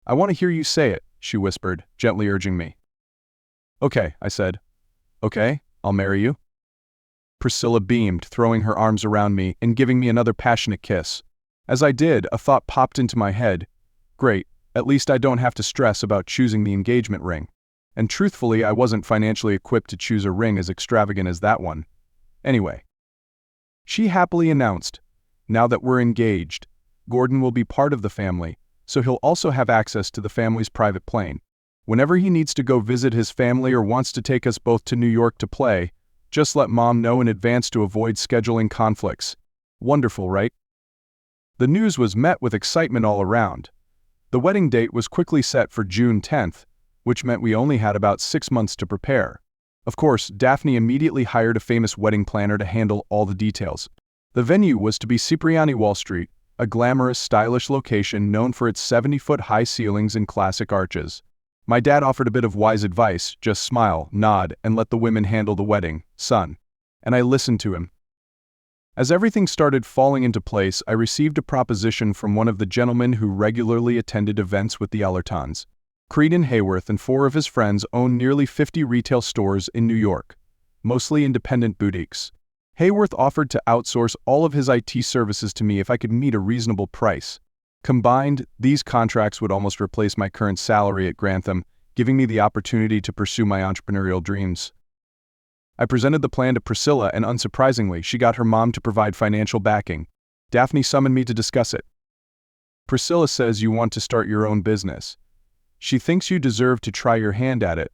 I want to hear you say it, she whispered, gently urging me. Okay, I said. Okay, I'll marry you. Priscilla beamed, throwing her arms around me and giving me another passionate kiss. As I did, a thought popped into my head. Great, at least I don't have to stress about choosing the engagement ring. And truthfully, I wasn't financially equipped to choose a ring as extravagant as that one. Anyway, she happily announced, "Now that we're engaged, Gordon will be part of the family, so he'll also have access to the family's private plane. Whenever he needs to go visit his family or wants to take us both to New York to play, just let Mom know in advance to avoid scheduling conflicts." Wonderful, right? The news was met with excitement all around. The wedding date was quickly set for June 10th, which meant we only had about 6 months to prepare. Of course, Daphne immediately hired a famous wedding planner to handle all the details. The venue was to be Cipriani Wall Street, a glamorous, stylish location known for its 70-foot-high ceilings and classic arches. My dad offered a bit of wise advice: just smile, nod, and let the women handle the wedding, son. And I listened to him. As everything started falling into place, I received a proposition from one of the gentlemen who regularly attended events with the Allertons. Creedon Hayworth and 4 of his friends own nearly 50 retail stores in New York, mostly independent boutiques. Hayworth offered to outsource all of his IT services to me if I could meet a reasonable price. Combined, these contracts would almost replace my current salary at Grantham, giving me the opportunity to pursue my entrepreneurial dreams. I presented the plan to Priscilla, and unsurprisingly, she got her mom to provide financial backing. Daphne summoned me to discuss it. "Priscilla says you want to start your own business. She thinks you deserve to try your hand at it,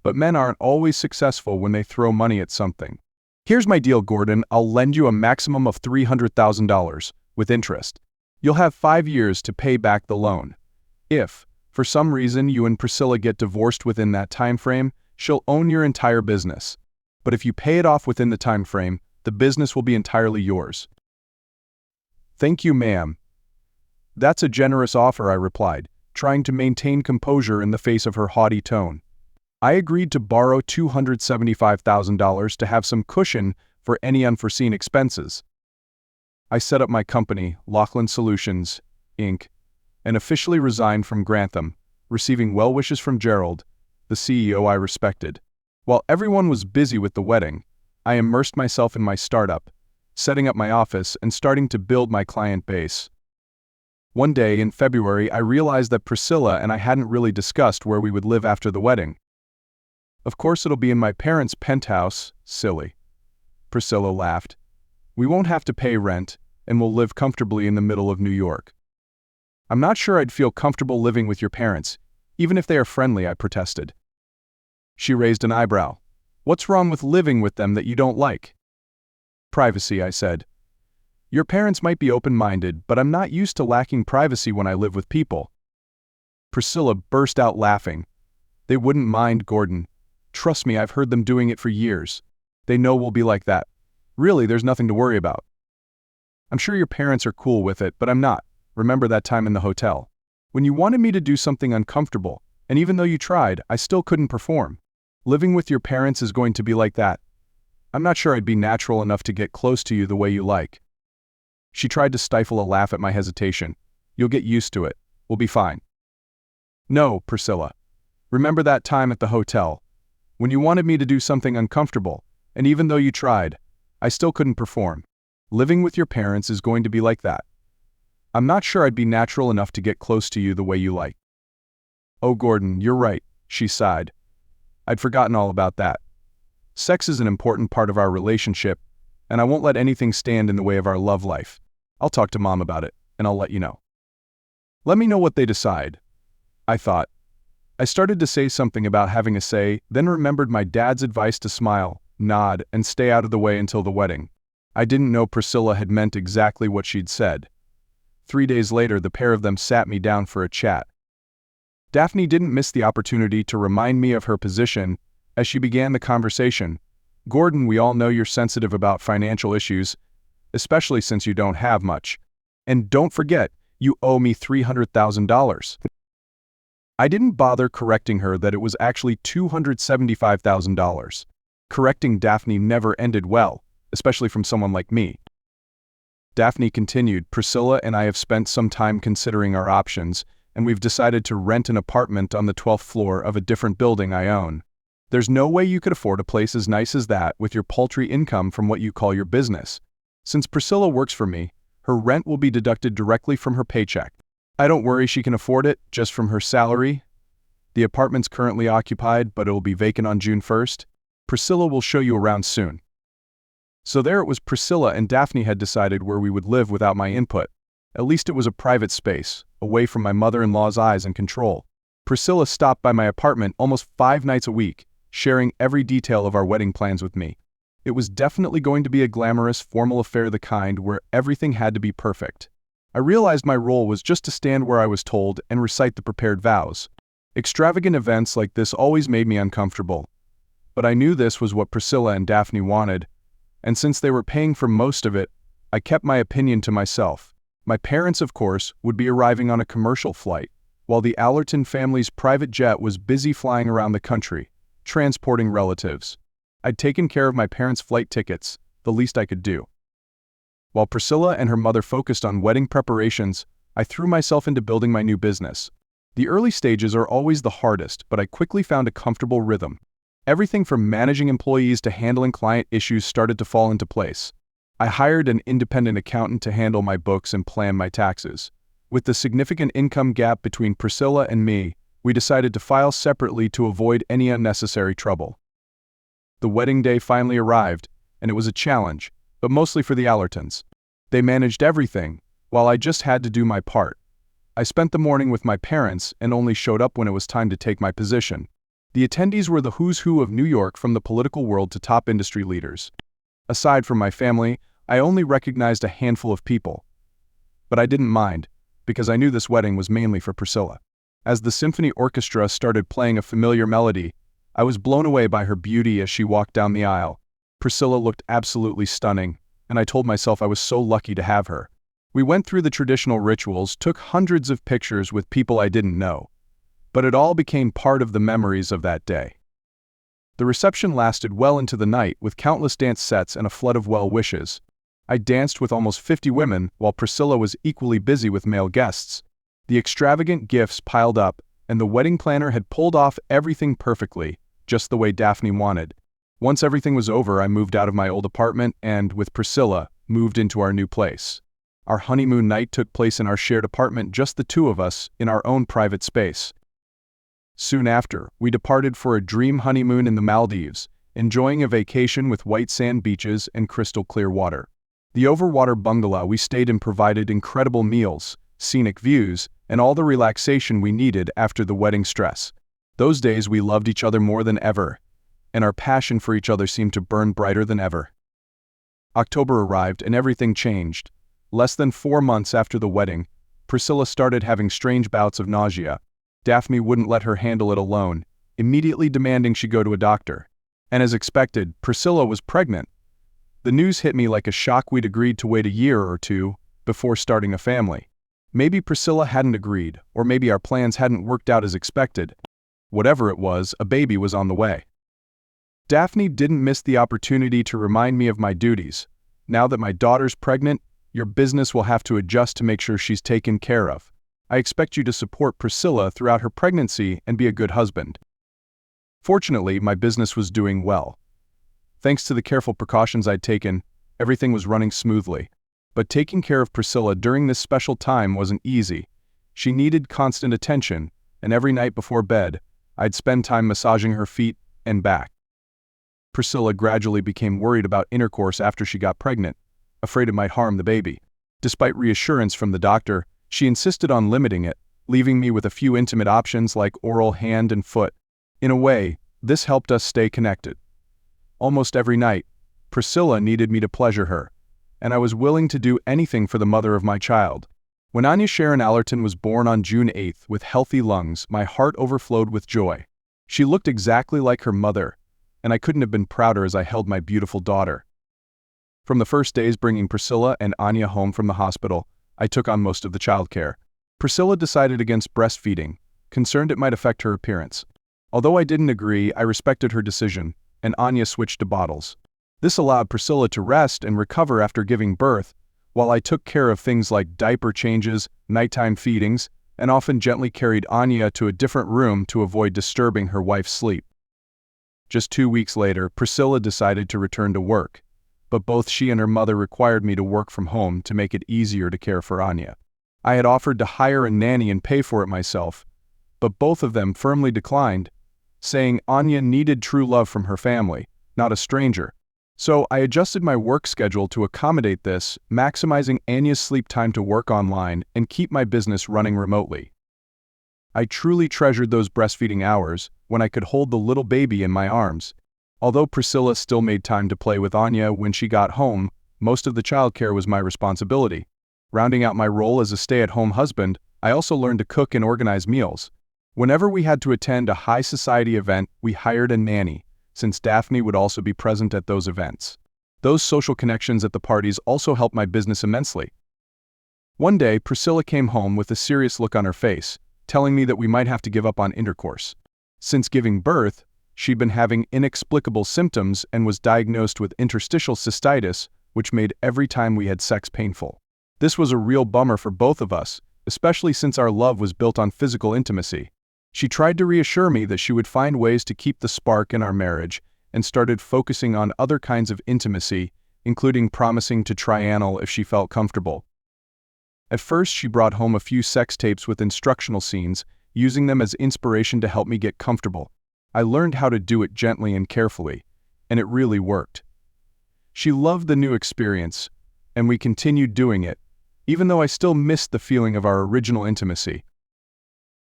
but men aren't always successful when they throw money at something. Here's my deal, Gordon. I'll lend you a maximum of $300,000, with interest. You'll have 5 years to pay back the loan. If, for some reason, you and Priscilla get divorced within that time frame, she'll own your entire business. But if you pay it off within the time frame, the business will be entirely yours." "Thank you, ma'am." "That's a generous offer," I replied, trying to maintain composure in the face of her haughty tone. I agreed to borrow $275,000 to have some cushion for any unforeseen expenses. I set up my company, Laughlin Solutions, Inc., and officially resigned from Grantham, receiving well wishes from Gerald, the CEO I respected. While everyone was busy with the wedding, I immersed myself in my startup, setting up my office and starting to build my client base. One day in February, I realized that Priscilla and I hadn't really discussed where we would live after the wedding. "Of course it'll be in my parents' penthouse, silly." Priscilla laughed. "We won't have to pay rent, and we'll live comfortably in the middle of New York." "I'm not sure I'd feel comfortable living with your parents, even if they are friendly," I protested. She raised an eyebrow. "What's wrong with living with them that you don't like?" "Privacy," I said. "Your parents might be open-minded, but I'm not used to lacking privacy when I live with people." Priscilla burst out laughing. "They wouldn't mind, Gordon. Trust me, I've heard them doing it for years. They know we'll be like that. Really, there's nothing to worry about." "I'm sure your parents are cool with it, but I'm not. Remember that time in the hotel? When you wanted me to do something uncomfortable, and even though you tried, I still couldn't perform. Living with your parents is going to be like that. I'm not sure I'd be natural enough to get close to you the way you like." She tried to stifle a laugh at my hesitation. "You'll get used to it. We'll be fine." "No, Priscilla. Remember that time at the hotel? When you wanted me to do something uncomfortable, and even though you tried, I still couldn't perform. Living with your parents is going to be like that. I'm not sure I'd be natural enough to get close to you the way you like." "Oh, Gordon, you're right," she sighed. "I'd forgotten all about that. Sex is an important part of our relationship, and I won't let anything stand in the way of our love life. I'll talk to Mom about it, and I'll let you know." "Let me know what they decide," I thought. I started to say something about having a say, then remembered my dad's advice to smile, nod, and stay out of the way until the wedding. I didn't know Priscilla had meant exactly what she'd said. 3 days later, the pair of them sat me down for a chat. Daphne didn't miss the opportunity to remind me of her position as she began the conversation. "Gordon, we all know you're sensitive about financial issues, especially since you don't have much. And don't forget, you owe me $300,000. I didn't bother correcting her that it was actually $275,000. Correcting Daphne never ended well, especially from someone like me. Daphne continued, "Priscilla and I have spent some time considering our options, and we've decided to rent an apartment on the 12th floor of a different building I own. There's no way you could afford a place as nice as that with your paltry income from what you call your business. Since Priscilla works for me, her rent will be deducted directly from her paycheck. I don't worry, she can afford it, just from her salary. The apartment's currently occupied, but it will be vacant on June 1st. Priscilla will show you around soon. So there it was. Priscilla and Daphne had decided where we would live without my input. At least it was a private space, away from my mother-in-law's eyes and control. Priscilla stopped by my apartment almost 5 nights a week, sharing every detail of our wedding plans with me. It was definitely going to be a glamorous, formal affair, the kind where everything had to be perfect. I realized my role was just to stand where I was told and recite the prepared vows. Extravagant events like this always made me uncomfortable. But I knew this was what Priscilla and Daphne wanted, and since they were paying for most of it, I kept my opinion to myself. My parents, of course, would be arriving on a commercial flight, while the Allerton family's private jet was busy flying around the country, transporting relatives. I'd taken care of my parents' flight tickets, the least I could do. While Priscilla and her mother focused on wedding preparations, I threw myself into building my new business. The early stages are always the hardest, but I quickly found a comfortable rhythm. Everything from managing employees to handling client issues started to fall into place. I hired an independent accountant to handle my books and plan my taxes. With the significant income gap between Priscilla and me, we decided to file separately to avoid any unnecessary trouble. The wedding day finally arrived, and it was a challenge, but mostly for the Allertons. They managed everything, while I just had to do my part. I spent the morning with my parents and only showed up when it was time to take my position. The attendees were the who's who of New York, from the political world to top industry leaders. Aside from my family, I only recognized a handful of people. But I didn't mind, because I knew this wedding was mainly for Priscilla. As the symphony orchestra started playing a familiar melody, I was blown away by her beauty as she walked down the aisle. Priscilla looked absolutely stunning, and I told myself I was so lucky to have her. We went through the traditional rituals, took hundreds of pictures with people I didn't know, but it all became part of the memories of that day. The reception lasted well into the night, with countless dance sets and a flood of well wishes. I danced with almost 50 women, while Priscilla was equally busy with male guests. The extravagant gifts piled up, and the wedding planner had pulled off everything perfectly, just the way Daphne wanted. Once everything was over, I moved out of my old apartment and, with Priscilla, moved into our new place. Our honeymoon night took place in our shared apartment, just the two of us, in our own private space. Soon after, we departed for a dream honeymoon in the Maldives, enjoying a vacation with white sand beaches and crystal clear water. The overwater bungalow we stayed in provided incredible meals, scenic views, and all the relaxation we needed after the wedding stress. Those days we loved each other more than ever, and our passion for each other seemed to burn brighter than ever. October arrived and everything changed. Less than 4 months after the wedding, Priscilla started having strange bouts of nausea. Daphne wouldn't let her handle it alone, immediately demanding she go to a doctor. And as expected, Priscilla was pregnant. The news hit me like a shock. We'd agreed to wait a year or two before starting a family. Maybe Priscilla hadn't agreed, or maybe our plans hadn't worked out as expected. Whatever it was, a baby was on the way. Daphne didn't miss the opportunity to remind me of my duties. Now that my daughter's pregnant, your business will have to adjust to make sure she's taken care of. I expect you to support Priscilla throughout her pregnancy and be a good husband. Fortunately, my business was doing well. Thanks to the careful precautions I'd taken, everything was running smoothly. But taking care of Priscilla during this special time wasn't easy. She needed constant attention, and every night before bed, I'd spend time massaging her feet and back. Priscilla gradually became worried about intercourse after she got pregnant, afraid it might harm the baby. Despite reassurance from the doctor, she insisted on limiting it, leaving me with a few intimate options like oral, hand and foot. In a way, this helped us stay connected. Almost every night, Priscilla needed me to pleasure her, and I was willing to do anything for the mother of my child. When Anya Sharon Allerton was born on June 8th with healthy lungs, my heart overflowed with joy. She looked exactly like her mother, and I couldn't have been prouder as I held my beautiful daughter. From the first days bringing Priscilla and Anya home from the hospital, I took on most of the childcare. Priscilla decided against breastfeeding, concerned it might affect her appearance. Although I didn't agree, I respected her decision, and Anya switched to bottles. This allowed Priscilla to rest and recover after giving birth, while I took care of things like diaper changes, nighttime feedings, and often gently carried Anya to a different room to avoid disturbing her wife's sleep. Just 2 weeks later, Priscilla decided to return to work, but both she and her mother required me to work from home to make it easier to care for Anya. I had offered to hire a nanny and pay for it myself, but both of them firmly declined, saying Anya needed true love from her family, not a stranger. So I adjusted my work schedule to accommodate this, maximizing Anya's sleep time to work online and keep my business running remotely. I truly treasured those breastfeeding hours when I could hold the little baby in my arms. Although Priscilla still made time to play with Anya when she got home, most of the childcare was my responsibility. Rounding out my role as a stay-at-home husband, I also learned to cook and organize meals. Whenever we had to attend a high society event, we hired a nanny, since Daphne would also be present at those events. Those social connections at the parties also helped my business immensely. One day, Priscilla came home with a serious look on her face, telling me that we might have to give up on intercourse. Since giving birth, she'd been having inexplicable symptoms and was diagnosed with interstitial cystitis, which made every time we had sex painful. This was a real bummer for both of us, especially since our love was built on physical intimacy. She tried to reassure me that she would find ways to keep the spark in our marriage and started focusing on other kinds of intimacy, including promising to try anal if she felt comfortable. At first, she brought home a few sex tapes with instructional scenes, using them as inspiration to help me get comfortable. I learned how to do it gently and carefully, and it really worked. She loved the new experience, and we continued doing it, even though I still missed the feeling of our original intimacy.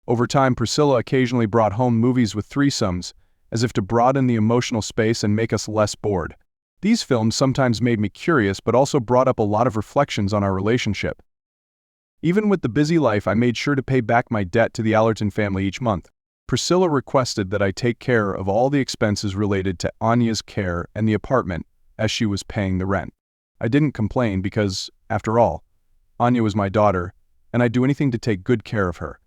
Over time, Priscilla occasionally brought home movies with threesomes, as if to broaden the emotional space and make us less bored. These films sometimes made me curious but also brought up a lot of reflections on our relationship. Even with the busy life, I made sure to pay back my debt to the Allerton family each month. Priscilla requested that I take care of all the expenses related to Anya's care and the apartment, as she was paying the rent. I didn't complain because, after all, Anya was my daughter, and I'd do anything to take good care of her.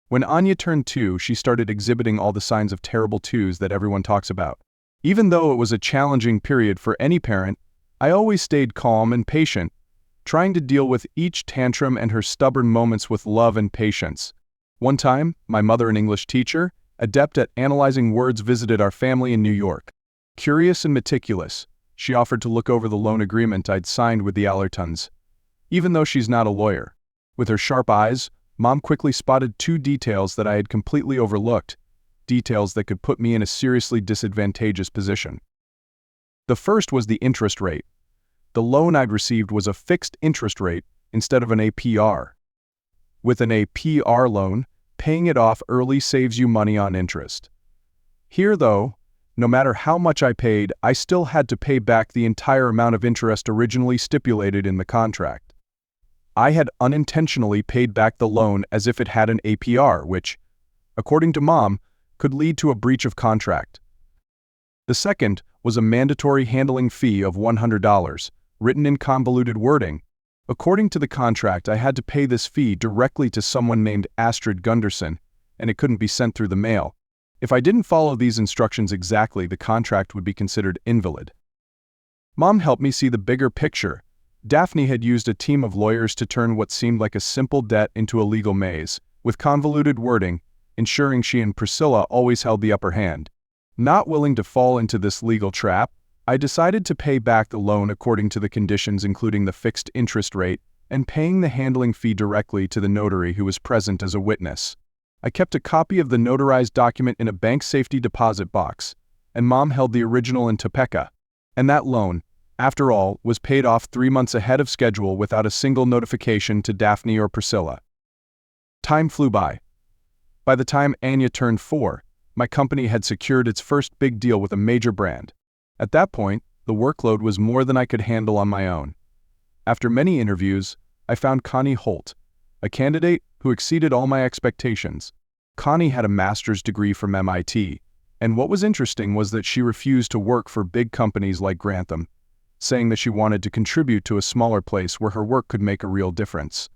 When Anya turned 2, she started exhibiting all the signs of terrible twos that everyone talks about. Even though it was a challenging period for any parent, I always stayed calm and patient, trying to deal with each tantrum and her stubborn moments with love and patience. One time, my mother, an English teacher, adept at analyzing words, visited our family in New York. Curious and meticulous, she offered to look over the loan agreement I'd signed with the Allertons. Even though she's not a lawyer. With her sharp eyes, Mom quickly spotted 2 details that I had completely overlooked, details that could put me in a seriously disadvantageous position. The first was the interest rate. The loan I'd received was a fixed interest rate instead of an APR. With an APR loan, paying it off early saves you money on interest. Here, though, no matter how much I paid, I still had to pay back the entire amount of interest originally stipulated in the contract. I had unintentionally paid back the loan as if it had an APR, which, according to Mom, could lead to a breach of contract. The second was a mandatory handling fee of $100, written in convoluted wording. According to the contract, I had to pay this fee directly to someone named Astrid Gunderson, and it couldn't be sent through the mail. If I didn't follow these instructions exactly, the contract would be considered invalid. Mom helped me see the bigger picture. Daphne had used a team of lawyers to turn what seemed like a simple debt into a legal maze, with convoluted wording, ensuring she and Priscilla always held the upper hand. Not willing to fall into this legal trap, I decided to pay back the loan according to the conditions, including the fixed interest rate and paying the handling fee directly to the notary who was present as a witness. I kept a copy of the notarized document in a bank safety deposit box, and Mom held the original in Topeka. And that loan, after all, was paid off 3 months ahead of schedule without a single notification to Daphne or Priscilla. Time flew by. By the time Anya turned 4, my company had secured its first big deal with a major brand. At that point, the workload was more than I could handle on my own. After many interviews, I found Connie Holt, a candidate who exceeded all my expectations. Connie had a master's degree from MIT, and what was interesting was that she refused to work for big companies like Grantham, saying that she wanted to contribute to a smaller place where her work could make a real difference.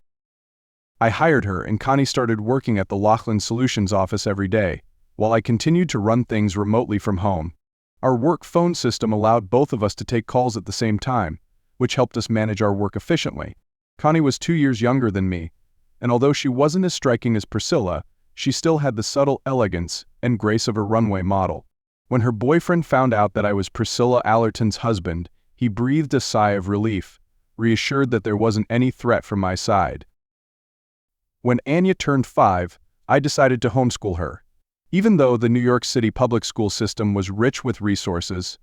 I hired her, and Connie started working at the Laughlin Solutions office every day, while I continued to run things remotely from home. Our work phone system allowed both of us to take calls at the same time, which helped us manage our work efficiently. Connie was 2 years younger than me, and although she wasn't as striking as Priscilla, she still had the subtle elegance and grace of a runway model. When her boyfriend found out that I was Priscilla Allerton's husband, he breathed a sigh of relief, reassured that there wasn't any threat from my side. When Anya turned 5, I decided to homeschool her. Even though the New York City public school system was rich with resources,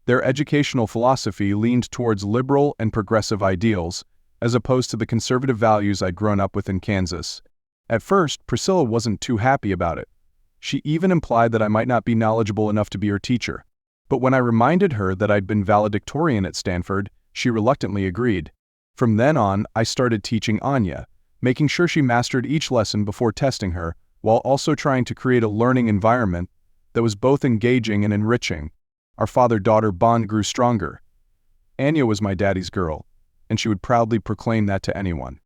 their educational philosophy leaned towards liberal and progressive ideals, as opposed to the conservative values I'd grown up with in Kansas. At first, Priscilla wasn't too happy about it. She even implied that I might not be knowledgeable enough to be her teacher. But when I reminded her that I'd been valedictorian at Stanford, she reluctantly agreed. From then on, I started teaching Anya, making sure she mastered each lesson before testing her, while also trying to create a learning environment that was both engaging and enriching. Our father-daughter bond grew stronger. Anya was my daddy's girl, and she would proudly proclaim that to anyone.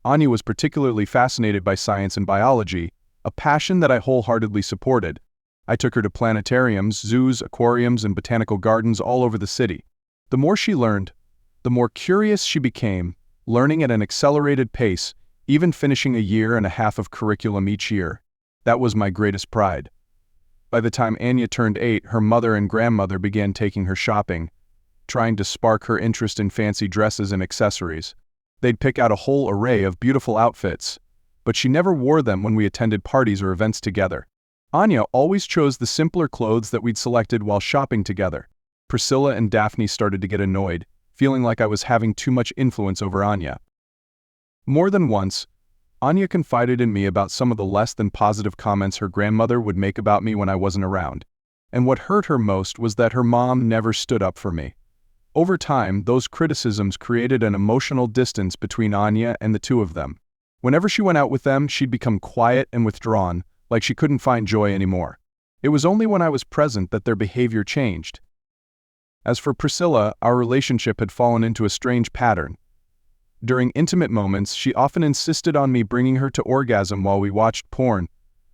Anya was particularly fascinated by science and biology, a passion that I wholeheartedly supported. I took her to planetariums, zoos, aquariums, and botanical gardens all over the city. The more she learned, the more curious she became, learning at an accelerated pace, even finishing a year and a half of curriculum each year. That was my greatest pride. By the time Anya turned 8, her mother and grandmother began taking her shopping, trying to spark her interest in fancy dresses and accessories. They'd pick out a whole array of beautiful outfits, but she never wore them when we attended parties or events together. Anya always chose the simpler clothes that we'd selected while shopping together. Priscilla and Daphne started to get annoyed, feeling like I was having too much influence over Anya. More than once, Anya confided in me about some of the less than positive comments her grandmother would make about me when I wasn't around. And what hurt her most was that her mom never stood up for me. Over time, those criticisms created an emotional distance between Anya and the two of them. Whenever she went out with them, she'd become quiet and withdrawn, like she couldn't find joy anymore. It was only when I was present that their behavior changed. As for Priscilla, our relationship had fallen into a strange pattern. During intimate moments, she often insisted on me bringing her to orgasm while we watched porn,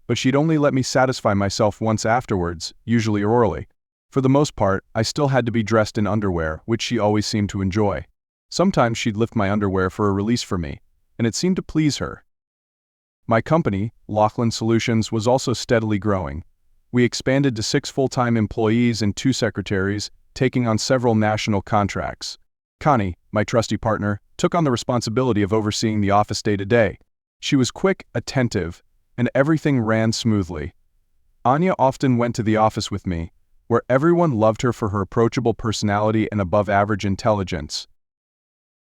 but she'd only let me satisfy myself once afterwards, usually orally. For the most part, I still had to be dressed in underwear, which she always seemed to enjoy. Sometimes she'd lift my underwear for a release for me, and it seemed to please her. My company, Laughlin Solutions, was also steadily growing. We expanded to 6 full-time employees and 2 secretaries, taking on several national contracts. Connie, my trusty partner, took on the responsibility of overseeing the office day-to-day. She was quick, attentive, and everything ran smoothly. Anya often went to the office with me, where everyone loved her for her approachable personality and above-average intelligence.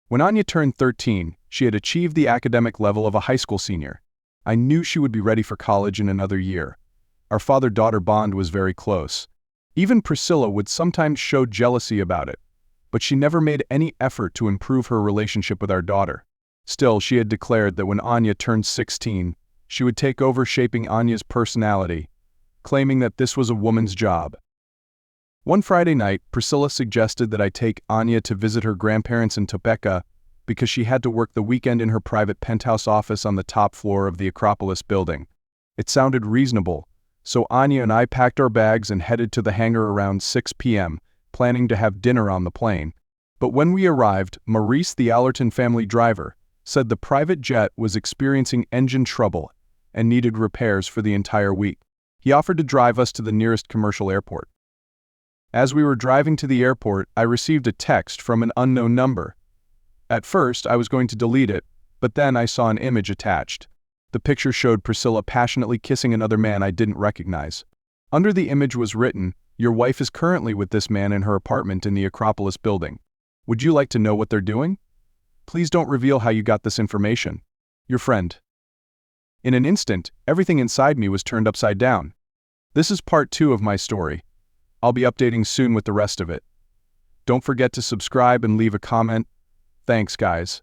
When Anya turned 13, she had achieved the academic level of a high school senior. I knew she would be ready for college in another year. Our father-daughter bond was very close. Even Priscilla would sometimes show jealousy about it, but she never made any effort to improve her relationship with our daughter. Still, she had declared that when Anya turned 16, she would take over shaping Anya's personality, claiming that this was a woman's job. One Friday night, Priscilla suggested that I take Anya to visit her grandparents in Topeka because she had to work the weekend in her private penthouse office on the top floor of the Acropolis building. It sounded reasonable, so Anya and I packed our bags and headed to the hangar around 6 p.m., planning to have dinner on the plane. But when we arrived, Maurice, the Allerton family driver, said the private jet was experiencing engine trouble and needed repairs for the entire week. He offered to drive us to the nearest commercial airport. As we were driving to the airport, I received a text from an unknown number. At first, I was going to delete it, but then I saw an image attached. The picture showed Priscilla passionately kissing another man I didn't recognize. Under the image was written, "Your wife is currently with this man in her apartment in the Acropolis building. Would you like to know what they're doing? Please don't reveal how you got this information. Your friend." In an instant, everything inside me was turned upside down. This is part 2 of my story. I'll be updating soon with the rest of it. Don't forget to subscribe and leave a comment. Thanks, guys.